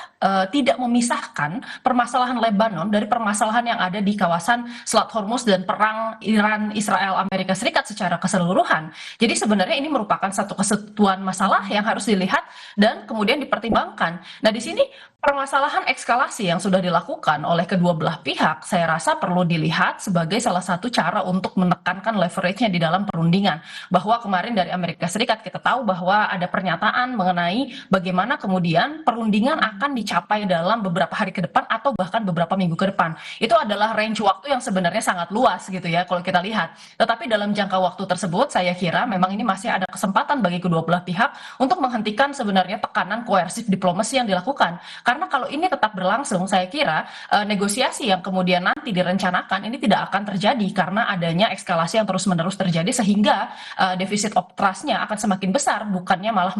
tidak memisahkan permasalahan Lebanon dari permasalahan yang ada di kawasan Selat Hormuz dan perang Iran, Israel, Amerika Serikat secara keseluruhan. Jadi sebenarnya ini merupakan satu kesatuan masalah yang harus dilihat dan kemudian dipertimbangkan. Nah, di sini permasalahan eskalasi yang sudah dilakukan oleh kedua belah pihak, saya rasa perlu dilihat sebagai salah satu cara untuk menekankan leverage-nya di dalam perundingan. Bahwa kemarin dari Amerika Serikat kita tahu bahwa ada pernyataan mengenai bagaimana kemudian perundingan akan dicapai dalam beberapa hari ke depan atau bahkan beberapa minggu ke depan. Itu adalah range waktu yang sebenarnya sangat luas gitu ya kalau kita lihat. Tetapi dalam jangka waktu tersebut saya kira memang ini masih ada kesempatan bagi kedua belah pihak untuk menghentikan sebenarnya tekanan koersif diplomasi yang dilakukan. Karena kalau ini tetap berlangsung saya kira negosiasi yang kemudian nanti direncanakan ini tidak akan terjadi karena adanya eskalasi yang terus-menerus terjadi sehingga defisit of trust-nya akan semakin besar bukannya malah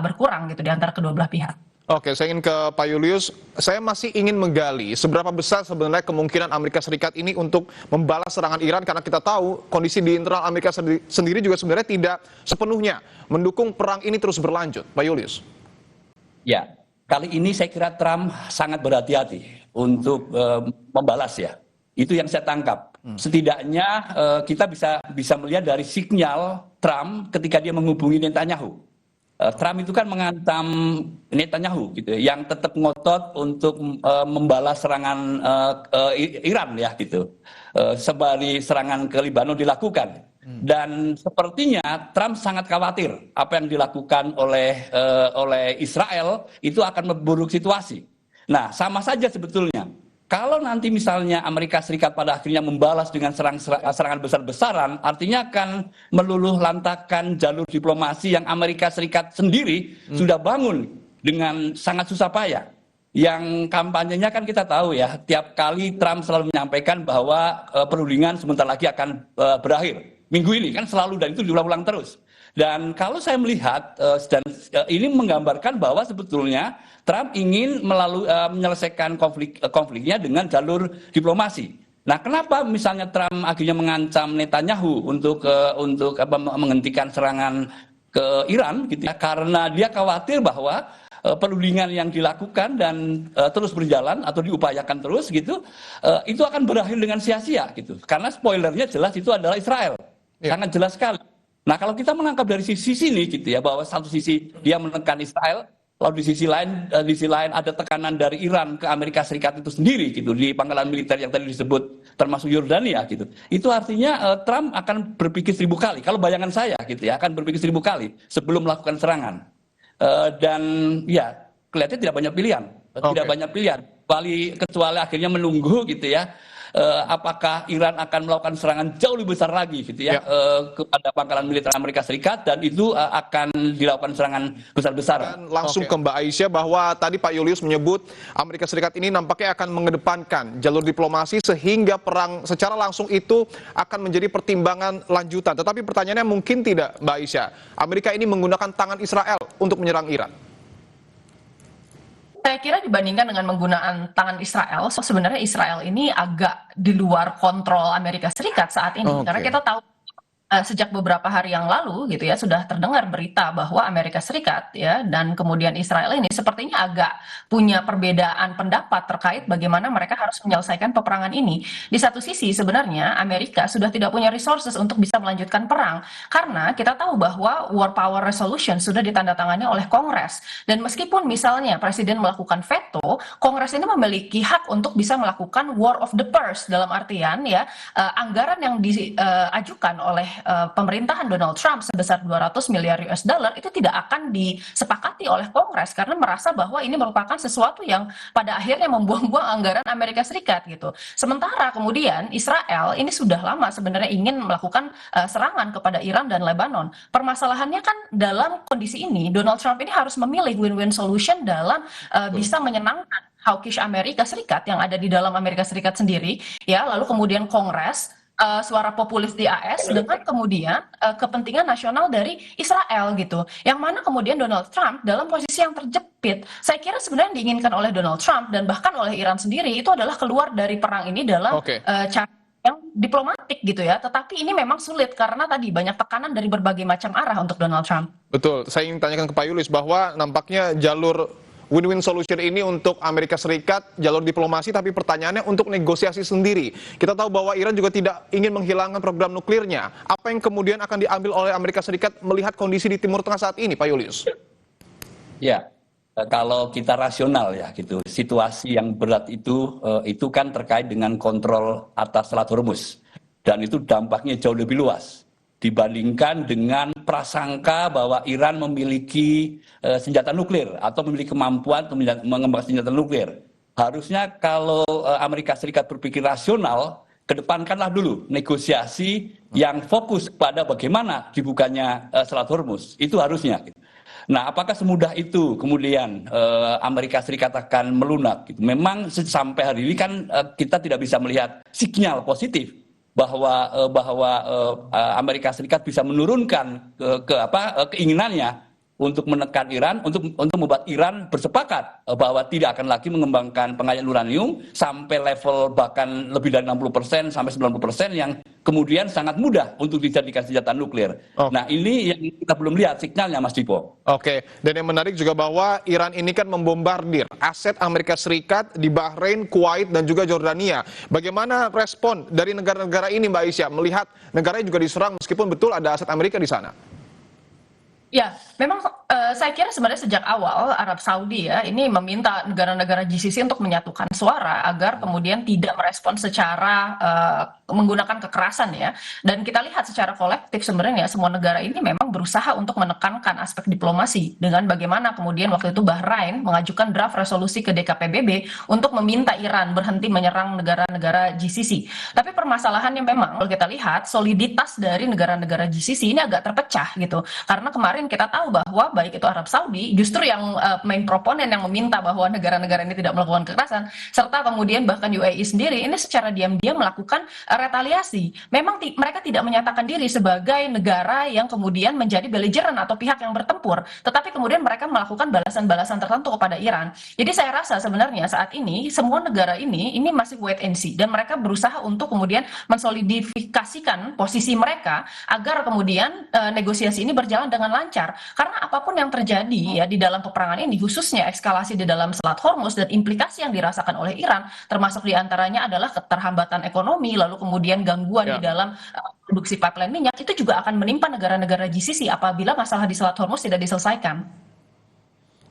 berkurang gitu di antara kedua belah pihak. Oke, saya ingin ke Pak Julius. Saya masih ingin menggali seberapa besar sebenarnya kemungkinan Amerika Serikat ini untuk membalas serangan Iran, karena kita tahu kondisi di internal Amerika sendiri juga sebenarnya tidak sepenuhnya mendukung perang ini terus berlanjut. Pak Julius. Ya, kali ini saya kira Trump sangat berhati-hati untuk membalas ya. Itu yang saya tangkap. setidaknya kita bisa melihat dari sinyal Trump ketika dia menghubungi Netanyahu. Trump itu kan mengancam Netanyahu gitu, yang tetap ngotot untuk membalas serangan Iran ya gitu, sembari serangan ke Lebanon dilakukan. Dan sepertinya Trump sangat khawatir apa yang dilakukan oleh Israel itu akan memburuk situasi. Nah, sama saja sebetulnya. Kalau nanti misalnya Amerika Serikat pada akhirnya membalas dengan serangan besar-besaran, artinya akan meluluh lantakan jalur diplomasi yang Amerika Serikat sendiri sudah bangun dengan sangat susah payah. Yang kampanyenya kan kita tahu ya, tiap kali Trump selalu menyampaikan bahwa perundingan sebentar lagi akan berakhir. Minggu ini kan selalu, dan itu diulang-ulang terus. Dan kalau saya melihat ini menggambarkan bahwa sebetulnya Trump ingin menyelesaikan konfliknya dengan jalur diplomasi. Nah, kenapa misalnya Trump akhirnya mengancam Netanyahu untuk menghentikan serangan ke Iran gitu ya? Karena dia khawatir bahwa perundingan yang dilakukan dan terus berjalan atau diupayakan terus gitu, itu akan berakhir dengan sia-sia gitu. Karena spoilernya jelas itu adalah Israel. Sangat jelas sekali. Nah, kalau kita menangkap dari sisi sini gitu ya, bahwa satu sisi dia menekan Israel, lalu di sisi lain ada tekanan dari Iran ke Amerika Serikat itu sendiri gitu, di pangkalan militer yang tadi disebut termasuk Yordania gitu. Itu artinya Trump akan berpikir 1000 kali. Kalau bayangan saya gitu ya, akan berpikir 1000 kali sebelum melakukan serangan. Dan ya kelihatannya tidak banyak pilihan, tidak banyak pilihan. Kecuali akhirnya menunggu gitu ya. Apakah Iran akan melakukan serangan jauh lebih besar lagi gitu ya, kepada pangkalan militer Amerika Serikat, dan itu akan dilakukan serangan besar-besaran. Langsung ke Mbak Aisyah, bahwa tadi Pak Julius menyebut Amerika Serikat ini nampaknya akan mengedepankan jalur diplomasi sehingga perang secara langsung itu akan menjadi pertimbangan lanjutan. Tetapi pertanyaannya mungkin tidak, Mbak Aisyah, Amerika ini menggunakan tangan Israel untuk menyerang Iran. Saya kira dibandingkan dengan menggunakan tangan Israel, sebenarnya Israel ini agak di luar kontrol Amerika Serikat saat ini. Karena kita tahu sejak beberapa hari yang lalu gitu ya, sudah terdengar berita bahwa Amerika Serikat ya dan kemudian Israel ini sepertinya agak punya perbedaan pendapat terkait bagaimana mereka harus menyelesaikan peperangan ini. Di satu sisi sebenarnya Amerika sudah tidak punya resources untuk bisa melanjutkan perang, karena kita tahu bahwa War Power Resolution sudah ditandatangani oleh Kongres, dan meskipun misalnya Presiden melakukan veto, Kongres ini memiliki hak untuk bisa melakukan war of the purse, dalam artian ya anggaran yang diajukan oleh pemerintahan Donald Trump sebesar 200 miliar US dollar itu tidak akan disepakati oleh Kongres, karena merasa bahwa ini merupakan sesuatu yang pada akhirnya membuang-buang anggaran Amerika Serikat gitu. Sementara kemudian Israel ini sudah lama sebenarnya ingin melakukan serangan kepada Iran dan Lebanon. Permasalahannya kan dalam kondisi ini Donald Trump ini harus memilih win-win solution dalam bisa menyenangkan hawkish Amerika Serikat yang ada di dalam Amerika Serikat sendiri ya, lalu kemudian Kongres, suara populis di AS, dengan kemudian kepentingan nasional dari Israel gitu, yang mana kemudian Donald Trump dalam posisi yang terjepit. Saya kira sebenarnya diinginkan oleh Donald Trump dan bahkan oleh Iran sendiri itu adalah keluar dari perang ini dalam cara yang diplomatik gitu ya, tetapi ini memang sulit karena tadi banyak tekanan dari berbagai macam arah untuk Donald Trump. Betul, saya ingin tanyakan ke Pak Julius bahwa nampaknya jalur win-win solution ini untuk Amerika Serikat, jalur diplomasi, tapi pertanyaannya untuk negosiasi sendiri. Kita tahu bahwa Iran juga tidak ingin menghilangkan program nuklirnya. Apa yang kemudian akan diambil oleh Amerika Serikat melihat kondisi di Timur Tengah saat ini, Pak Julius? Ya, kalau kita rasional ya gitu, situasi yang berat itu kan terkait dengan kontrol atas Selat Hormuz, dan itu dampaknya jauh lebih luas dibandingkan dengan prasangka bahwa Iran memiliki senjata nuklir atau memiliki kemampuan untuk mengembangkan senjata nuklir. Harusnya kalau Amerika Serikat berpikir rasional, kedepankanlah dulu negosiasi yang fokus pada bagaimana dibukanya Selat Hormuz. Itu harusnya. Nah, apakah semudah itu kemudian Amerika Serikat akan melunak? Memang sampai hari ini kan kita tidak bisa melihat sinyal positif bahwa Amerika Serikat bisa menurunkan keinginannya untuk menekan Iran, untuk membuat Iran bersepakat bahwa tidak akan lagi mengembangkan pengayaan uranium sampai level bahkan lebih dari 60% sampai 90% yang kemudian sangat mudah untuk dijadikan senjata nuklir. Nah, ini yang kita belum lihat sinyalnya, Mas Dipo. Oke, dan yang menarik juga bahwa Iran ini kan membombardir aset Amerika Serikat di Bahrain, Kuwait, dan juga Jordania. Bagaimana respon dari negara-negara ini, Mbak Aisyah, melihat negaranya juga diserang meskipun betul ada aset Amerika di sana? Ya, memang saya kira sebenarnya sejak awal Arab Saudi ya ini meminta negara-negara GCC untuk menyatukan suara agar kemudian tidak merespon secara menggunakan kekerasan ya. Dan kita lihat secara kolektif sebenarnya semua negara ini memang berusaha untuk menekankan aspek diplomasi dengan bagaimana kemudian waktu itu Bahrain mengajukan draft resolusi ke DKPBB untuk meminta Iran berhenti menyerang negara-negara GCC. Tapi permasalahannya memang kalau kita lihat soliditas dari negara-negara GCC ini agak terpecah gitu. Karena kemarin kita tahu bahwa baik itu Arab Saudi justru yang main proponen yang meminta bahwa negara-negara ini tidak melakukan kekerasan, serta kemudian bahkan UAE sendiri ini secara diam-diam melakukan retaliasi. Memang mereka tidak menyatakan diri sebagai negara yang kemudian menjadi belligerent atau pihak yang bertempur, tetapi kemudian mereka melakukan balasan-balasan tertentu kepada Iran. Jadi saya rasa sebenarnya saat ini semua negara ini masih wait and see dan mereka berusaha untuk kemudian mensolidifikasikan posisi mereka agar kemudian negosiasi ini berjalan dengan lancar. Karena apapun yang terjadi ya di dalam peperangan ini, khususnya eskalasi di dalam Selat Hormuz dan implikasi yang dirasakan oleh Iran, termasuk diantaranya adalah keterhambatan ekonomi, lalu kemudian gangguan di dalam produksi pipeline minyak, itu juga akan menimpa negara-negara GCC apabila masalah di Selat Hormuz tidak diselesaikan.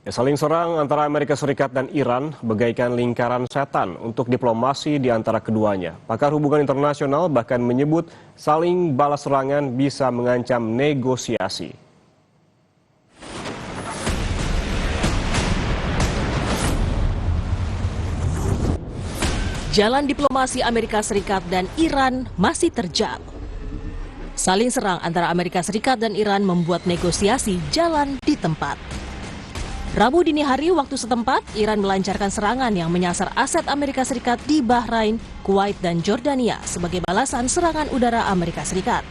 Ya, saling serang antara Amerika Serikat dan Iran bagaikan lingkaran setan untuk diplomasi di antara keduanya. Pakar hubungan internasional bahkan menyebut saling balas serangan bisa mengancam negosiasi. Jalan diplomasi Amerika Serikat dan Iran masih terjal. Saling serang antara Amerika Serikat dan Iran membuat negosiasi jalan di tempat. Rabu dini hari waktu setempat, Iran melancarkan serangan yang menyasar aset Amerika Serikat di Bahrain, Kuwait, dan Jordania sebagai balasan serangan udara Amerika Serikat.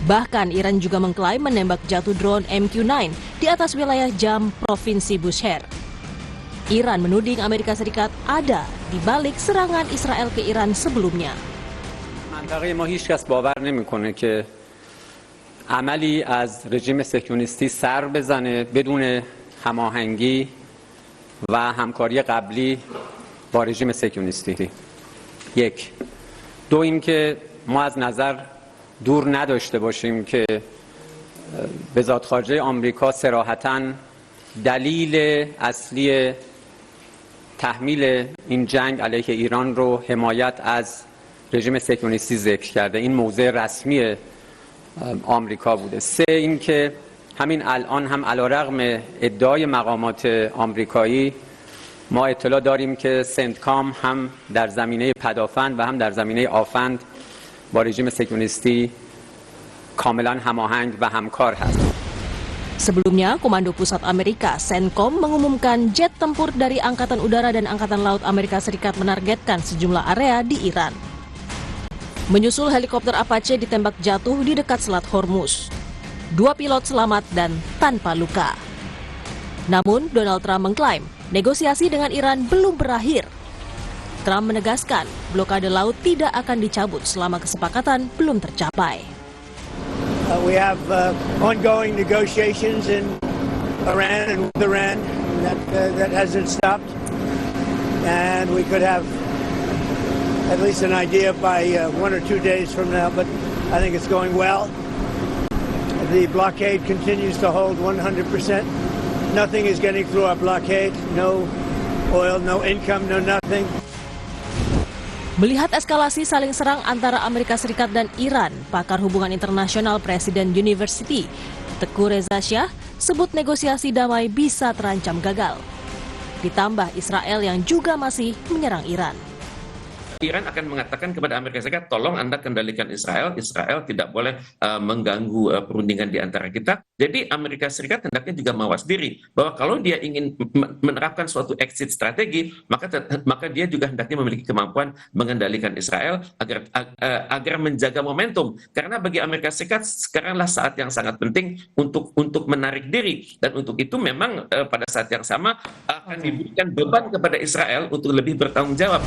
Bahkan Iran juga mengklaim menembak jatuh drone MQ-9 di atas wilayah Jam, Provinsi Bushehr. Iran menuding Amerika Serikat ada di balik serangan Israel ke Iran sebelumnya. منطقه ما هیچ کس باور نمیکنه که عملی از رژیم صهیونیستی سر بزنه بدون هماهنگی و همکاری قبلی با رژیم صهیونیستی. یک. دو اینکه ما از نظر دور نداشته باشیم که وزارت خارجه آمریکا صراحتاً دلیل اصلی تحمیل این جنگ علیه ایران رو حمایت از رژیم صهیونیستی ذکر کرده. این موضع رسمی آمریکا بوده. سه اینکه همین الان هم علیرغم ادعای مقامات آمریکایی ما اطلاع داریم که سنتکام هم در زمینه پدافند و هم در زمینه آفند با رژیم صهیونیستی کاملا هماهنگ و همکار هست. Sebelumnya, Komando Pusat Amerika, CENTCOM, mengumumkan jet tempur dari Angkatan Udara dan Angkatan Laut Amerika Serikat menargetkan sejumlah area di Iran. Menyusul helikopter Apache ditembak jatuh di dekat Selat Hormuz. 2 pilot selamat dan tanpa luka. Namun, Donald Trump mengklaim negosiasi dengan Iran belum berakhir. Trump menegaskan blokade laut tidak akan dicabut selama kesepakatan belum tercapai. We have ongoing negotiations in Iran and with Iran that hasn't stopped, and we could have at least an idea by 1 or 2 days from now, but I think it's going well. The blockade continues to hold 100%. Nothing is getting through our blockade, no oil, no income, no nothing. Melihat eskalasi saling serang antara Amerika Serikat dan Iran, pakar hubungan internasional Presiden University, Teguh Reza Shah, sebut negosiasi damai bisa terancam gagal. Ditambah Israel yang juga masih menyerang Iran. Iran akan mengatakan kepada Amerika Serikat, tolong Anda kendalikan Israel, Israel tidak boleh mengganggu perundingan di antara kita. Jadi Amerika Serikat hendaknya juga mawas diri, bahwa kalau dia ingin menerapkan suatu exit strategi, maka dia juga hendaknya memiliki kemampuan mengendalikan Israel agar menjaga momentum. Karena bagi Amerika Serikat sekaranglah saat yang sangat penting untuk menarik diri, dan untuk itu memang pada saat yang sama akan diberikan beban kepada Israel untuk lebih bertanggung jawab.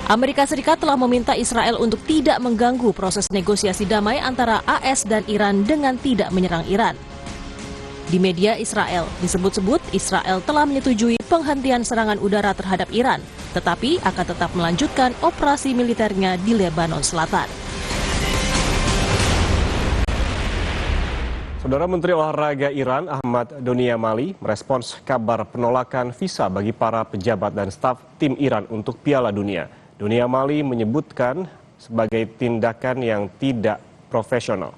Amerika Serikat telah meminta Israel untuk tidak mengganggu proses negosiasi damai antara AS dan Iran dengan tidak menyerang Iran. Di media Israel disebut-sebut Israel telah menyetujui penghentian serangan udara terhadap Iran, tetapi akan tetap melanjutkan operasi militernya di Lebanon Selatan. Saudara Menteri Olahraga Iran Ahmad Doniamali merespons kabar penolakan visa bagi para pejabat dan staf tim Iran untuk Piala Dunia. Doniamali menyebutkan sebagai tindakan yang tidak profesional.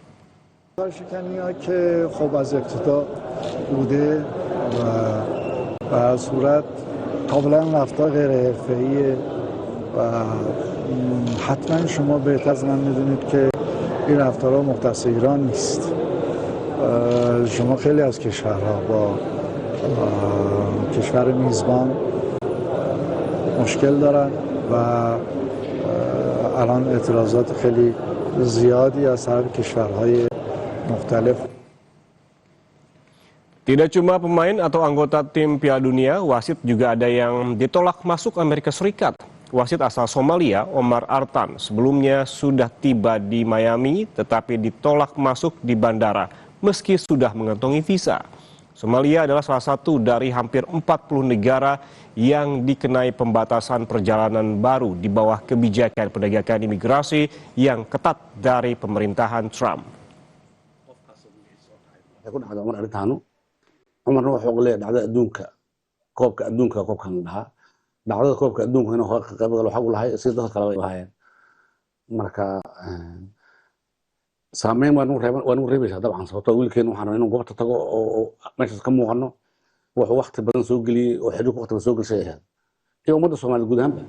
شما خیلی از کشورها با کشور میزبان مشکل دارن و الان اعتراضات خیلی زیادی از طرف کشورهای مختلف. Tidak cuma pemain atau anggota tim Piala Dunia, wasit juga ada yang ditolak masuk Amerika Serikat. Wasit asal Somalia, Omar Artan, sebelumnya sudah tiba di Miami tetapi ditolak masuk di bandara meski sudah mengantongi visa. Somalia adalah salah satu dari hampir 40 negara yang dikenai pembatasan perjalanan baru di bawah kebijakan penegakan imigrasi yang ketat dari pemerintahan Trump. saameyn waa nagu reebaysaa dabcan sababtoo wiilkeenu waxaan rabaa inuu goobta tago oo meeshaas ka muuqano wuxuu waqti badan soo geliyey oo xiriirku waqti badan soo gelisay ahayd iyo ummadda Soomaaliya guud ahaanba.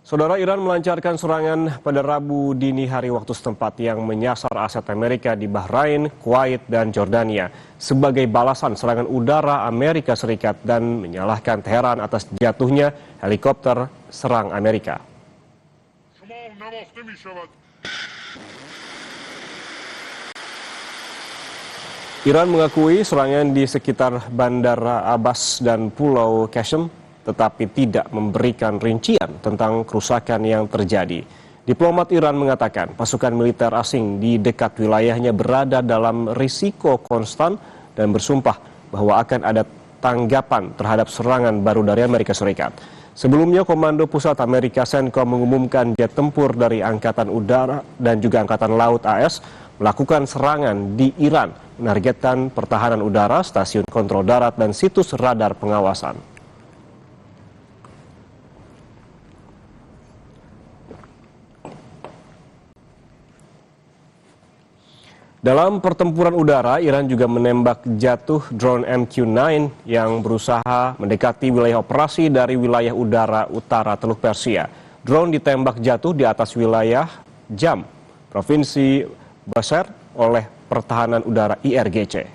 Saudara, Iran melancarkan serangan pada Rabu dini hari waktu setempat yang menyasar aset Amerika di Bahrain, Kuwait, dan Jordania sebagai balasan serangan udara Amerika Serikat dan menyalahkan Teheran atas jatuhnya helikopter serang Amerika. Iran mengakui serangan di sekitar Bandara Abbas dan Pulau Qasem, tetapi tidak memberikan rincian tentang kerusakan yang terjadi. Diplomat Iran mengatakan pasukan militer asing di dekat wilayahnya berada dalam risiko konstan dan bersumpah bahwa akan ada tanggapan terhadap serangan baru dari Amerika Serikat. Sebelumnya, Komando Pusat Amerika CENTCOM mengumumkan jet tempur dari Angkatan Udara dan juga Angkatan Laut AS melakukan serangan di Iran, menargetkan pertahanan udara, stasiun kontrol darat, dan situs radar pengawasan. Dalam pertempuran udara, Iran juga menembak jatuh drone MQ-9 yang berusaha mendekati wilayah operasi dari wilayah udara utara Teluk Persia. Drone ditembak jatuh di atas wilayah Jam, Provinsi Basra oleh Pertahanan Udara IRGC.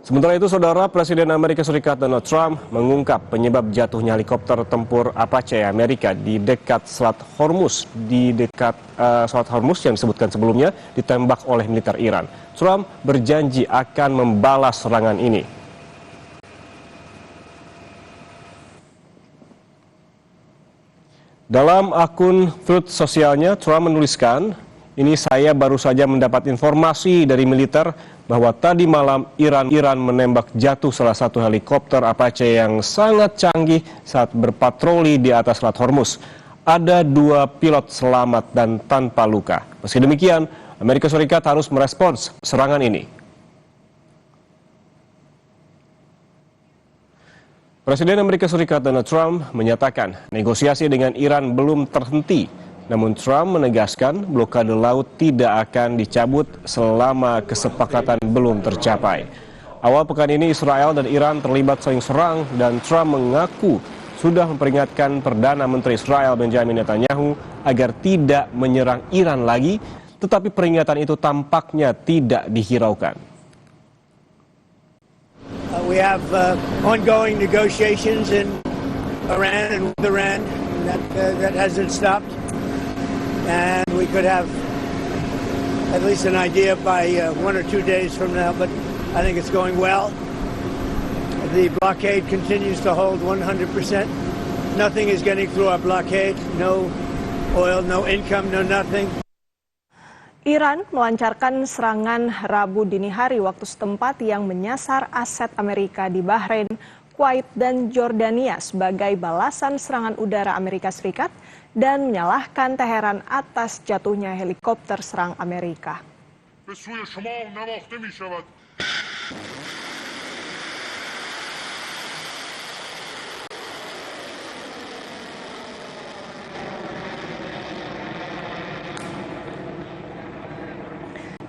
Sementara itu, Saudara, Presiden Amerika Serikat Donald Trump mengungkap penyebab jatuhnya helikopter tempur Apache Amerika di dekat Selat Hormuz. Di dekat Selat Hormuz yang disebutkan sebelumnya ditembak oleh militer Iran. Trump berjanji akan membalas serangan ini. Dalam akun Truth sosialnya, Trump menuliskan, "Ini saya baru saja mendapat informasi dari militer bahwa tadi malam Iran menembak jatuh salah satu helikopter Apache yang sangat canggih saat berpatroli di atas Selat Hormuz. Ada 2 pilot selamat dan tanpa luka. Meski demikian, Amerika Serikat harus merespons serangan ini." Presiden Amerika Serikat Donald Trump menyatakan negosiasi dengan Iran belum terhenti. Namun Trump menegaskan blokade laut tidak akan dicabut selama kesepakatan belum tercapai. Awal pekan ini Israel dan Iran terlibat saling serang dan Trump mengaku sudah memperingatkan Perdana Menteri Israel Benjamin Netanyahu agar tidak menyerang Iran lagi, tetapi peringatan itu tampaknya tidak dihiraukan. We have ongoing negotiations in Iran and with Iran that hasn't stopped, and we could have at least an idea by 1 or 2 days from now, but I think it's going well. The blockade continues to hold 100%. Nothing is getting through our blockade. No oil, no income, no nothing. Iran melancarkan serangan Rabu dini hari waktu setempat yang menyasar aset Amerika di Bahrain, Kuwait, dan Jordania sebagai balasan serangan udara Amerika Serikat dan menyalahkan Teheran atas jatuhnya helikopter serang Amerika.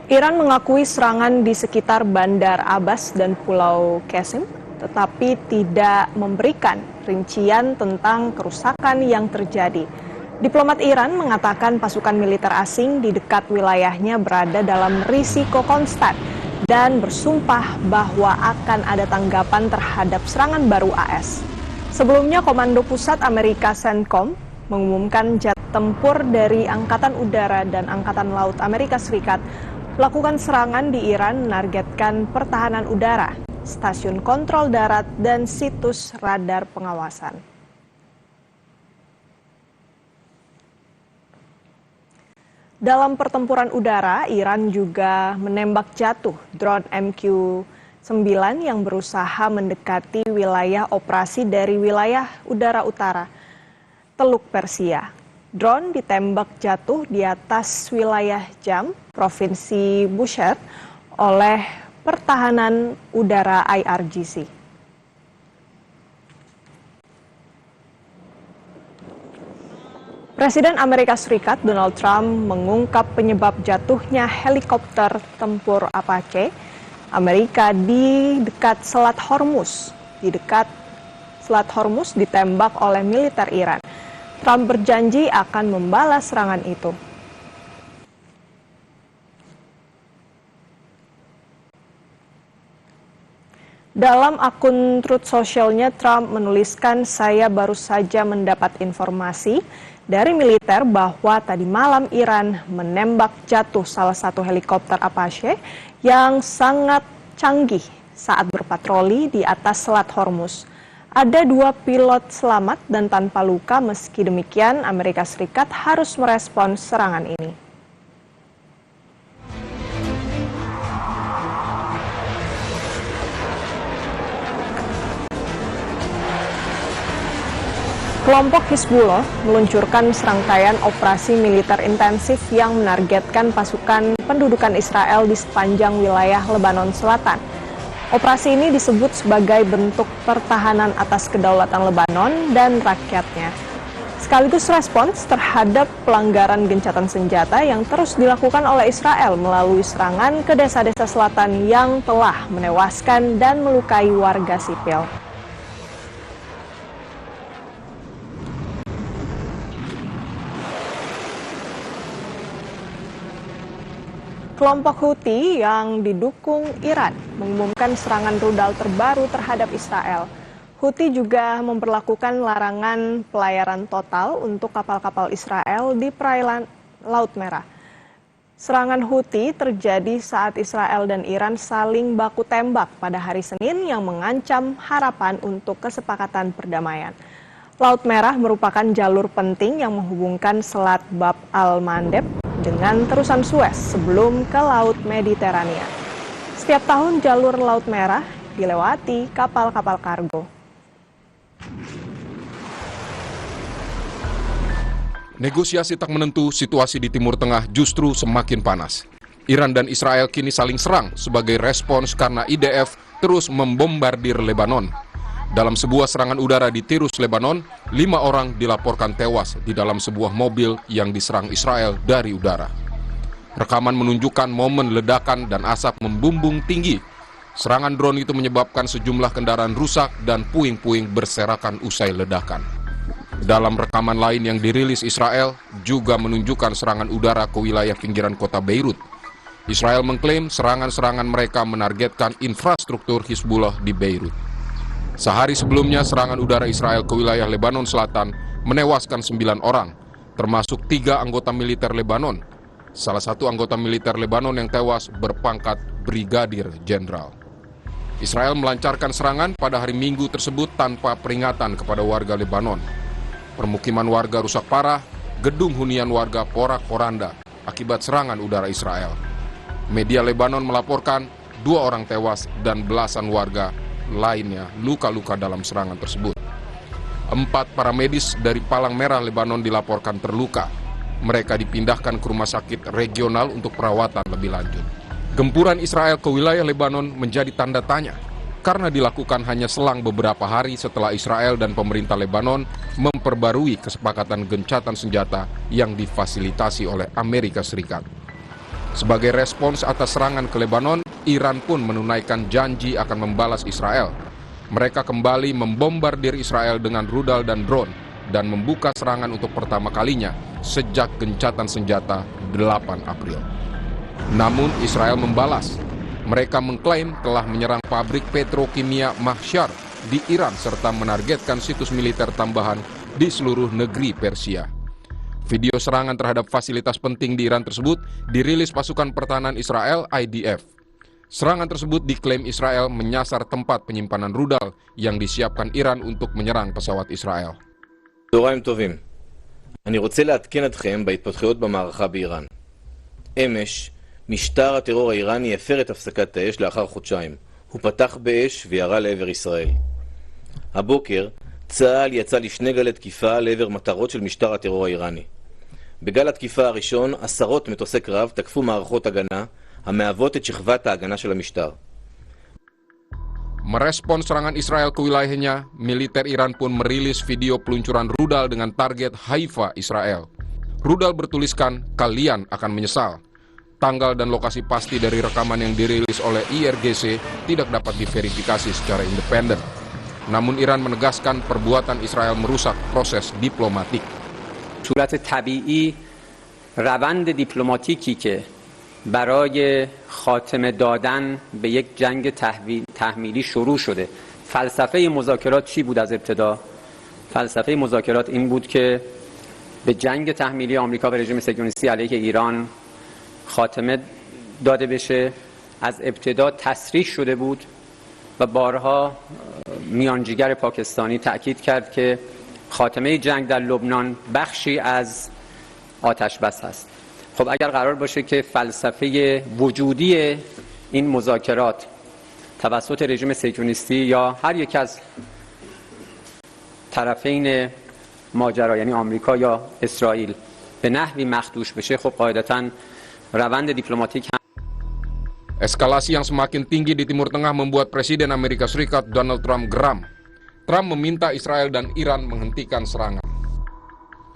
Iran mengakui serangan di sekitar Bandar Abbas dan Pulau Qasim, tetapi tidak memberikan rincian tentang kerusakan yang terjadi. Diplomat Iran mengatakan pasukan militer asing di dekat wilayahnya berada dalam risiko konstan dan bersumpah bahwa akan ada tanggapan terhadap serangan baru AS. Sebelumnya, Komando Pusat Amerika CENTCOM mengumumkan jet tempur dari Angkatan Udara dan Angkatan Laut Amerika Serikat melakukan serangan di Iran menargetkan pertahanan udara, stasiun kontrol darat, dan situs radar pengawasan. Dalam pertempuran udara, Iran juga menembak jatuh drone MQ-9 yang berusaha mendekati wilayah operasi dari wilayah udara utara, Teluk Persia. Drone ditembak jatuh di atas wilayah Jam, Provinsi Bushehr, oleh Pertahanan Udara IRGC. Presiden Amerika Serikat Donald Trump mengungkap penyebab jatuhnya helikopter tempur Apache Amerika di dekat Selat Hormuz. Di dekat Selat Hormuz ditembak oleh militer Iran. Trump berjanji akan membalas serangan itu. Dalam akun Truth Social-nya, Trump menuliskan, "Saya baru saja mendapat informasi dari militer bahwa tadi malam Iran menembak jatuh salah satu helikopter Apache yang sangat canggih saat berpatroli di atas Selat Hormuz. Ada 2 pilot selamat dan tanpa luka, meski demikian Amerika Serikat harus merespons serangan ini." Kelompok Hizbullah meluncurkan serangkaian operasi militer intensif yang menargetkan pasukan pendudukan Israel di sepanjang wilayah Lebanon Selatan. Operasi ini disebut sebagai bentuk pertahanan atas kedaulatan Lebanon dan rakyatnya, sekaligus respons terhadap pelanggaran gencatan senjata yang terus dilakukan oleh Israel melalui serangan ke desa-desa selatan yang telah menewaskan dan melukai warga sipil. Kelompok Houthi yang didukung Iran mengumumkan serangan rudal terbaru terhadap Israel. Houthi juga memperlakukan larangan pelayaran total untuk kapal-kapal Israel di perairan Laut Merah. Serangan Houthi terjadi saat Israel dan Iran saling baku tembak pada hari Senin yang mengancam harapan untuk kesepakatan perdamaian. Laut Merah merupakan jalur penting yang menghubungkan Selat Bab al-Mandeb dengan terusan Suez sebelum ke Laut Mediterania. Setiap tahun jalur Laut Merah dilewati kapal-kapal kargo. Negosiasi tak menentu, situasi di Timur Tengah justru semakin panas. Iran dan Israel kini saling serang sebagai respons karena IDF terus membombardir Lebanon. Dalam sebuah serangan udara di Tirus, Lebanon, 5 orang dilaporkan tewas di dalam sebuah mobil yang diserang Israel dari udara. Rekaman menunjukkan momen ledakan dan asap membumbung tinggi. Serangan drone itu menyebabkan sejumlah kendaraan rusak dan puing-puing berserakan usai ledakan. Dalam rekaman lain yang dirilis Israel juga menunjukkan serangan udara ke wilayah pinggiran kota Beirut. Israel mengklaim serangan-serangan mereka menargetkan infrastruktur Hizbullah di Beirut. Sehari sebelumnya, serangan udara Israel ke wilayah Lebanon Selatan menewaskan 9 orang, termasuk 3 anggota militer Lebanon. Salah satu anggota militer Lebanon yang tewas berpangkat Brigadir Jenderal. Israel melancarkan serangan pada hari Minggu tersebut tanpa peringatan kepada warga Lebanon. Permukiman warga rusak parah, gedung hunian warga porak-poranda akibat serangan udara Israel. Media Lebanon melaporkan 2 orang tewas dan belasan warga lainnya luka-luka dalam serangan tersebut. 4 para medis dari Palang Merah Lebanon dilaporkan terluka. Mereka dipindahkan ke rumah sakit regional untuk perawatan lebih lanjut. Gempuran Israel ke wilayah Lebanon menjadi tanda tanya karena dilakukan hanya selang beberapa hari setelah Israel dan pemerintah Lebanon memperbarui kesepakatan gencatan senjata yang difasilitasi oleh Amerika Serikat. Sebagai respons atas serangan ke Lebanon, Iran pun menunaikan janji akan membalas Israel. Mereka kembali membombardir Israel dengan rudal dan drone dan membuka serangan untuk pertama kalinya sejak gencatan senjata 8 April. Namun Israel membalas. Mereka mengklaim telah menyerang pabrik petrokimia Mahshar di Iran serta menargetkan situs militer tambahan di seluruh negeri Persia. Video serangan terhadap fasilitas penting di Iran tersebut dirilis pasukan pertahanan Israel IDF. Serangan tersebut diklaim Israel menyasar tempat penyimpanan rudal yang disiapkan Iran untuk menyerang pesawat Israel. צהריים טובים. אני רוצה לעדכן אתכם בהתפתחויות במערכה באיראן. אמש, משטר הטרור האיראני הפר את הפסקת האש לאחר חודשיים. הוא פתח באש וירה לעבר ישראל. הבוקר, צה"ל יצא לשני גלי תקיפה לעבר מטרות של משטר הטרור האיראני. בגל התקיפה הראשון, 10 מטוסי קרב תקפו מערכות הגנה המהוות את שכבת ההגנה של המשטר. Merespons serangan Israel ke wilayahnya, militer Iran pun merilis video peluncuran rudal dengan target Haifa, Israel. Rudal bertuliskan, "Kalian akan menyesal." Tanggal dan lokasi pasti dari rekaman yang dirilis oleh IRGC tidak dapat diverifikasi secara independen. Namun Iran menegaskan perbuatan Israel merusak proses diplomatik. صورت طبیعی روند دیپلماتیکی که برای خاتمه دادن به یک جنگ تحمیلی شروع شده. فلسفه مذاکرات چی بود از ابتدا؟ فلسفه مذاکرات این بود که به جنگ تحمیلی آمریکا و رژیم صهیونیستی علیه ایران خاتمه داده بشه. از ابتدا تصریح شده بود و بارها میانجیگر پاکستانی تأکید کرد که خاتمه جنگ در لبنان بخشی از آتش بس است. خب اگر قرار باشه که فلسفه وجودی این مذاکرات توسط رژیم صهیونیستی یا هر یک از طرفین ماجرا یعنی آمریکا یا اسرائیل به نحوی مخدوش بشه، خب قاعدتاً روند دیپلماتیک هم Eskalasi yang semakin tinggi di Timur Tengah membuat Presiden Amerika Serikat Donald Trump geram. Trump meminta Israel dan Iran menghentikan serangan.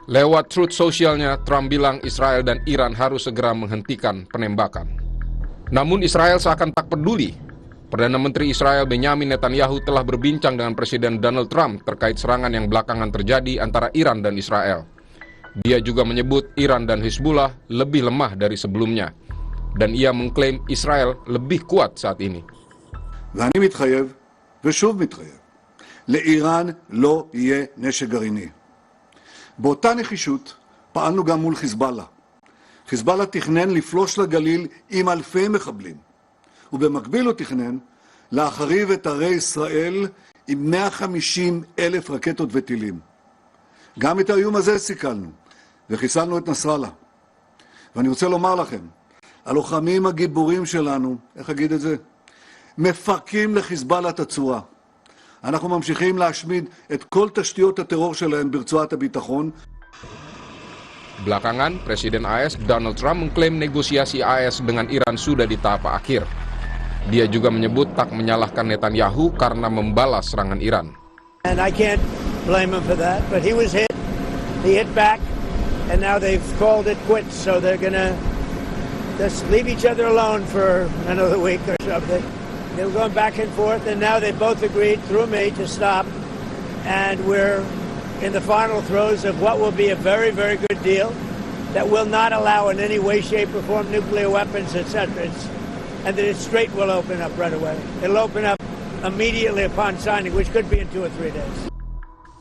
Lewat Truth Social-nya, Trump bilang Israel dan Iran harus segera menghentikan penembakan. Namun Israel seakan tak peduli. Perdana Menteri Israel Benjamin Netanyahu telah berbincang dengan Presiden Donald Trump terkait serangan yang belakangan terjadi antara Iran dan Israel. Dia juga menyebut Iran dan Hizbullah lebih lemah dari sebelumnya. Dan ia mengklaim Israel lebih kuat saat ini. ואני מתחייב, ושוב מתחייב, לאיראן לא יהיה נשק גרעיני. באותה נחישות פעלנו גם מול חיזבאללה. חיזבאללה תכנן לפלוש לגליל עם אלפי מחבלים, ובמקביל הוא תכנן להחריב את ערי ישראל עם 150,000 רקטות וטילים. גם את האיום הזה סיכלנו, וחיסלנו את נסראללה. ואני רוצה לומר לכם, הלוחמים הגיבורים שלנו, איך אגיד את זה? מפרקים לחיזבאללה את הצורה. אנחנו ממשיכים להשמיד את כל תשתיות הטרור שלהם ברצועת הביטחון. Belakangan, Presiden AS Donald Trump mengklaim negosiasi AS dengan Iran sudah di tahap akhir. Dia juga menyebut tak menyalahkan Netanyahu karena membalas serangan Iran. And I can't blame him for that, but he was hit. He hit back, and now they've called it quits, so they're gonna just leave each other alone for another week or something. They were going back and forth, and now they both agreed through me to stop. And we're in the final throes of what will be a very, very good deal that will not allow in any way, shape, or form nuclear weapons, etc. And that it straight will open up right away. It'll open up immediately upon signing, which could be in 2 or 3 days.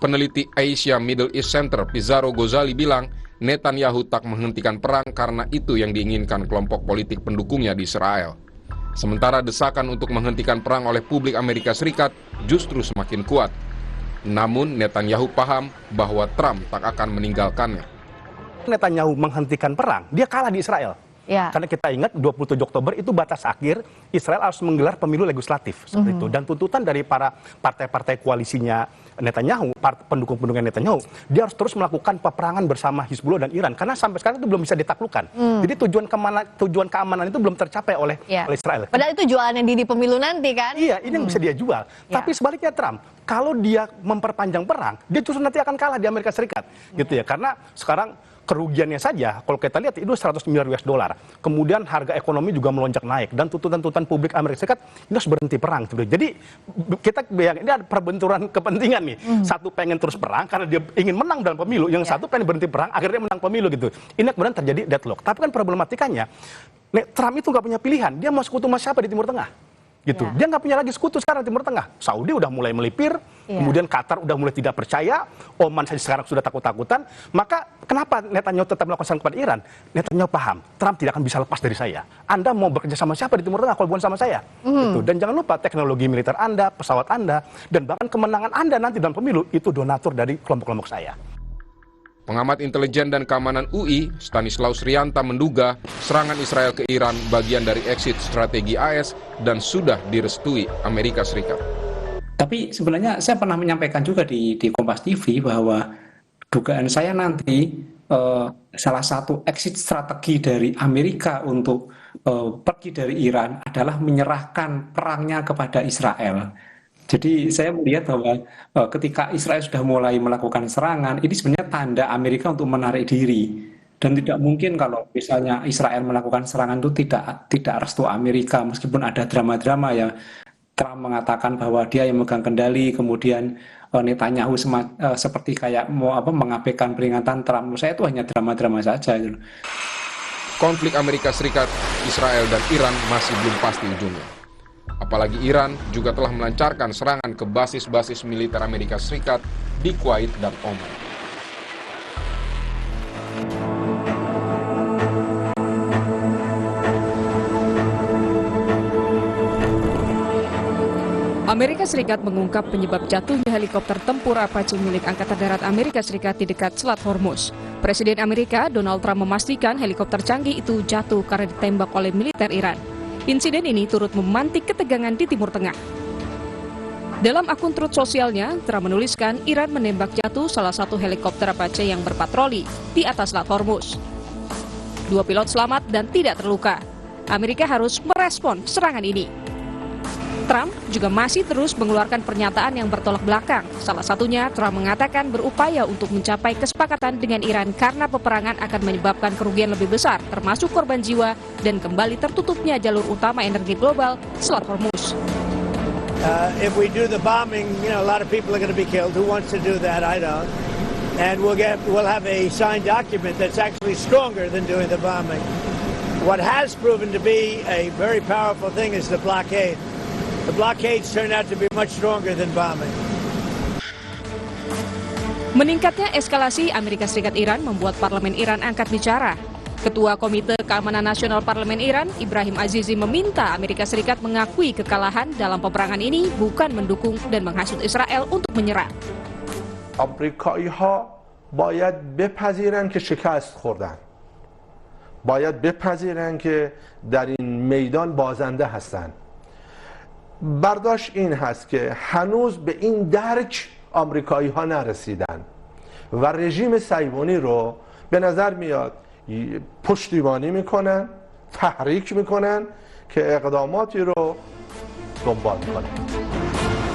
Peneliti Asia Middle East Center Pizarro Ghazali bilang Netanyahu tak menghentikan perang karena itu yang diinginkan kelompok politik pendukungnya di Israel. Sementara desakan untuk menghentikan perang oleh publik Amerika Serikat justru semakin kuat. Namun Netanyahu paham bahwa Trump tak akan meninggalkannya. Netanyahu menghentikan perang, dia kalah di Israel. Ya. Karena kita ingat 27 Oktober itu batas akhir Israel harus menggelar pemilu legislatif seperti itu. Dan tuntutan dari para partai-partai koalisinya Netanyahu, pendukung-pendukung Netanyahu, dia harus terus melakukan peperangan bersama Hizbullah dan Iran karena sampai sekarang itu belum bisa ditaklukkan. Jadi tujuan keamanan itu belum tercapai oleh Israel. Padahal itu jualannya di pemilu nanti kan? Iya, ini yang bisa dia jual. Tapi sebaliknya Trump, kalau dia memperpanjang perang, dia justru nanti akan kalah di Amerika Serikat, gitu ya. Karena sekarang kerugiannya saja, kalau kita lihat itu 100 miliar US dollar. Kemudian harga ekonomi juga melonjak naik dan tuntutan-tuntutan publik Amerika Serikat ini harus berhenti perang. Jadi kita bayangin ini ada perbenturan kepentingan nih. Satu pengen terus perang karena dia ingin menang dalam pemilu, yang satu pengen berhenti perang akhirnya menang pemilu gitu. Ini kemudian terjadi deadlock. Tapi kan problematikanya Trump itu nggak punya pilihan. Dia mau sekutu sama siapa di Timur Tengah? Gitu. Dia nggak punya lagi sekutu sekarang di Timur Tengah. Saudi udah mulai melipir, kemudian Qatar udah mulai tidak percaya, Oman saja sekarang sudah takut-takutan. Maka kenapa Netanyahu tetap melakukan serangan kepada Iran? Netanyahu paham, Trump tidak akan bisa lepas dari saya. Anda mau bekerja sama siapa di Timur Tengah kalau bukan sama saya? Gitu. Dan jangan lupa teknologi militer Anda, pesawat Anda, dan bahkan kemenangan Anda nanti dalam pemilu itu donatur dari kelompok-kelompok saya. Pengamat intelijen dan keamanan UI, Stanislaus Rianta menduga serangan Israel ke Iran bagian dari exit strategi AS dan sudah direstui Amerika Serikat. Tapi sebenarnya saya pernah menyampaikan juga di Kompas TV bahwa dugaan saya nanti salah satu exit strategi dari Amerika untuk pergi dari Iran adalah menyerahkan perangnya kepada Israel. Jadi saya melihat bahwa ketika Israel sudah mulai melakukan serangan, ini sebenarnya tanda Amerika untuk menarik diri. Dan tidak mungkin kalau misalnya Israel melakukan serangan itu tidak restu Amerika, meskipun ada drama-drama ya. Trump mengatakan bahwa dia yang memegang kendali, kemudian Netanyahu seperti kayak mau mengabaikan peringatan Trump. Menurut saya itu hanya drama-drama saja. Konflik Amerika Serikat, Israel dan Iran masih belum pasti ujungnya. Apalagi Iran juga telah melancarkan serangan ke basis-basis militer Amerika Serikat di Kuwait dan Oman. Amerika Serikat mengungkap penyebab jatuhnya helikopter tempur Apache milik Angkatan Darat Amerika Serikat di dekat Selat Hormuz. Presiden Amerika Donald Trump memastikan helikopter canggih itu jatuh karena ditembak oleh militer Iran. Insiden ini turut memantik ketegangan di Timur Tengah. Dalam akun Truth sosialnya, Trump menuliskan Iran menembak jatuh salah satu helikopter Apache yang berpatroli di atas Selat Hormuz. 2 pilot selamat dan tidak terluka. Amerika harus merespon serangan ini. Trump juga masih terus mengeluarkan pernyataan yang bertolak belakang. Salah satunya, Trump mengatakan berupaya untuk mencapai kesepakatan dengan Iran karena peperangan akan menyebabkan kerugian lebih besar, termasuk korban jiwa dan kembali tertutupnya jalur utama energi global, Selat Hormuz. If we do the bombing, a lot of people are going to be killed. Who wants to do that? I don't. And we'll have a signed document that's actually stronger than doing the bombing. What has proven to be a very powerful thing is the blockade. The blockades turned out to be much stronger than bombing. Meningkatnya eskalasi Amerika Serikat Iran membuat parlemen Iran angkat bicara. Ketua Komite Keamanan Nasional Parlemen Iran, Ibrahim Azizi, meminta Amerika Serikat mengakui kekalahan dalam peperangan ini, bukan mendukung dan menghasut Israel untuk menyerah. آمریکایی‌ها باید بپذیرند که شکست خوردن. باید بپذیرند که در این میدان بازنده هستند. برداشت این هست که هنوز به این درک آمریکایی‌ها نرسیدن و رژیم صهیونی رو به نظر میاد پشتیبانی میکنن، تحریک میکنن که اقداماتی رو دنبال میکنن.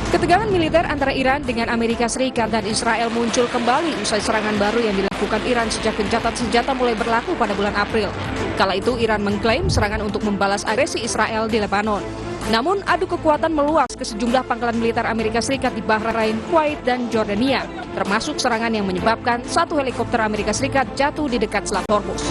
Ketegangan militer antara Iran dengan Amerika Serikat dan Israel muncul kembali usai serangan baru yang dilakukan Iran sejak gencatan senjata mulai berlaku pada bulan April. Kala itu Iran mengklaim serangan untuk membalas agresi Israel di Lebanon. Namun adu kekuatan meluas ke sejumlah pangkalan militer Amerika Serikat di Bahrain, Kuwait, dan Jordania, termasuk serangan yang menyebabkan satu helikopter Amerika Serikat jatuh di dekat Selat Hormuz.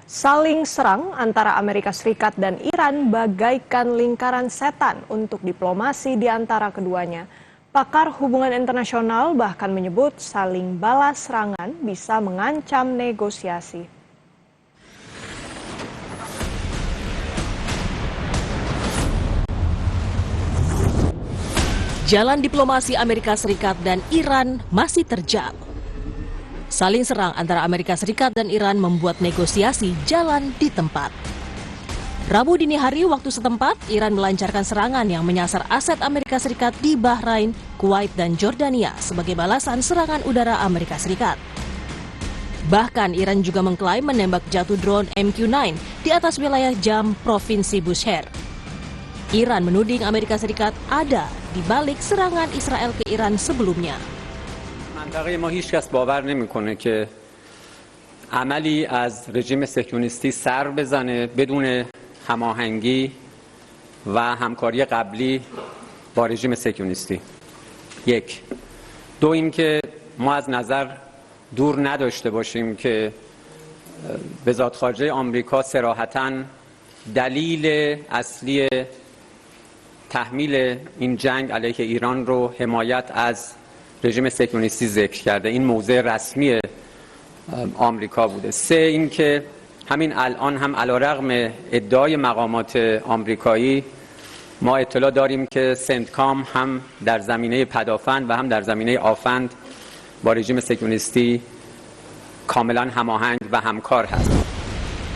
Saling serang antara Amerika Serikat dan Iran bagaikan lingkaran setan untuk diplomasi di antara keduanya. Pakar hubungan internasional bahkan menyebut saling balas serangan bisa mengancam negosiasi. Jalan diplomasi Amerika Serikat dan Iran masih terjal. Saling serang antara Amerika Serikat dan Iran membuat negosiasi jalan di tempat. Rabu dini hari waktu setempat, Iran melancarkan serangan yang menyasar aset Amerika Serikat di Bahrain, Kuwait, dan Jordania sebagai balasan serangan udara Amerika Serikat. Bahkan Iran juga mengklaim menembak jatuh drone MQ-9 di atas wilayah Jam, Provinsi Bushehr. Iran menuding Amerika Serikat ada di balik serangan Israel ke Iran sebelumnya. منطقه ما هیچ کس باور نمیکنه که عملی از رژیم صهیونیستی سر بزنه بدون هماهنگی و همکاری قبلی با رژیم صهیونیستی. یک. دو اینکه ما از نظر دور نداشته باشیم که وزارت خارجه آمریکا صراحتاً دلیل اصلی تحمیل این جنگ علیه ایران رو حمایت از رژیم صهیونیستی ذکر کرده. این موضع رسمی آمریکا بوده. سه اینکه همین الان هم علیرغم ادعای مقامات آمریکایی ما اطلاع داریم که سنتکام هم در زمینه پدافند و هم در زمینه آفند با رژیم صهیونیستی کاملا هماهنگ و همکار هست.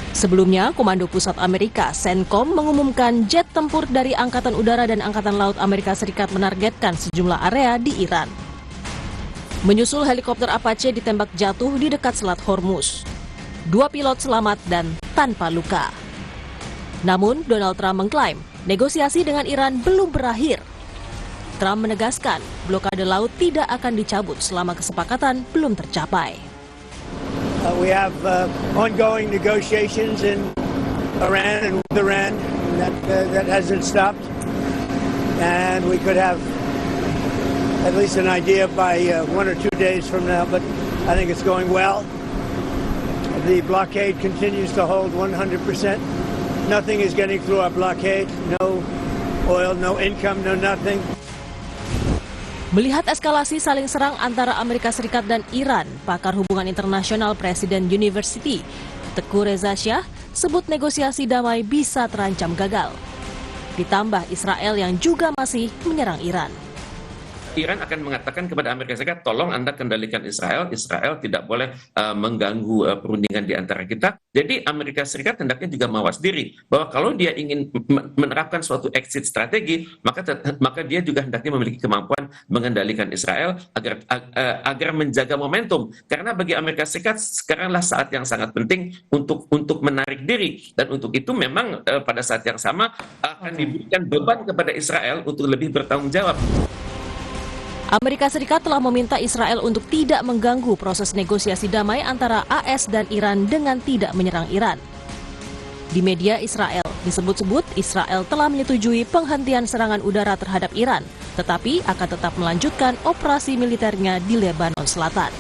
Sebelumnya, Komando Pusat Amerika, CENTCOM, mengumumkan jet tempur dari Angkatan Udara dan Angkatan Laut Amerika Serikat menargetkan sejumlah area di Iran. Menyusul helikopter Apache ditembak jatuh di dekat Selat Hormuz. 2 pilot selamat dan tanpa luka. Namun, Donald Trump mengklaim negosiasi dengan Iran belum berakhir. Trump menegaskan blokade laut tidak akan dicabut selama kesepakatan belum tercapai. We have ongoing negotiations in Iran and with Iran that hasn't stopped, and we could have at least an idea by 1 or 2 days from now, but I think it's going well. The blockade continues to hold 100%. Nothing is getting through our blockade, no oil, no income, no nothing. Melihat eskalasi saling serang antara Amerika Serikat dan Iran, pakar hubungan internasional Presiden University, Teguh Reza Shah, sebut negosiasi damai bisa terancam gagal. Ditambah Israel yang juga masih menyerang Iran. Iran akan mengatakan kepada Amerika Serikat, tolong Anda kendalikan Israel, Israel tidak boleh mengganggu perundingan di antara kita. Jadi Amerika Serikat hendaknya juga mawas diri, bahwa kalau dia ingin menerapkan suatu exit strategi, maka dia juga hendaknya memiliki kemampuan mengendalikan Israel agar menjaga momentum. Karena bagi Amerika Serikat sekaranglah saat yang sangat penting untuk menarik diri, dan untuk itu memang pada saat yang sama akan diberikan beban kepada Israel untuk lebih bertanggung jawab. Amerika Serikat telah meminta Israel untuk tidak mengganggu proses negosiasi damai antara AS dan Iran dengan tidak menyerang Iran. Di media Israel disebut-sebut Israel telah menyetujui penghentian serangan udara terhadap Iran, tetapi akan tetap melanjutkan operasi militernya di Lebanon Selatan.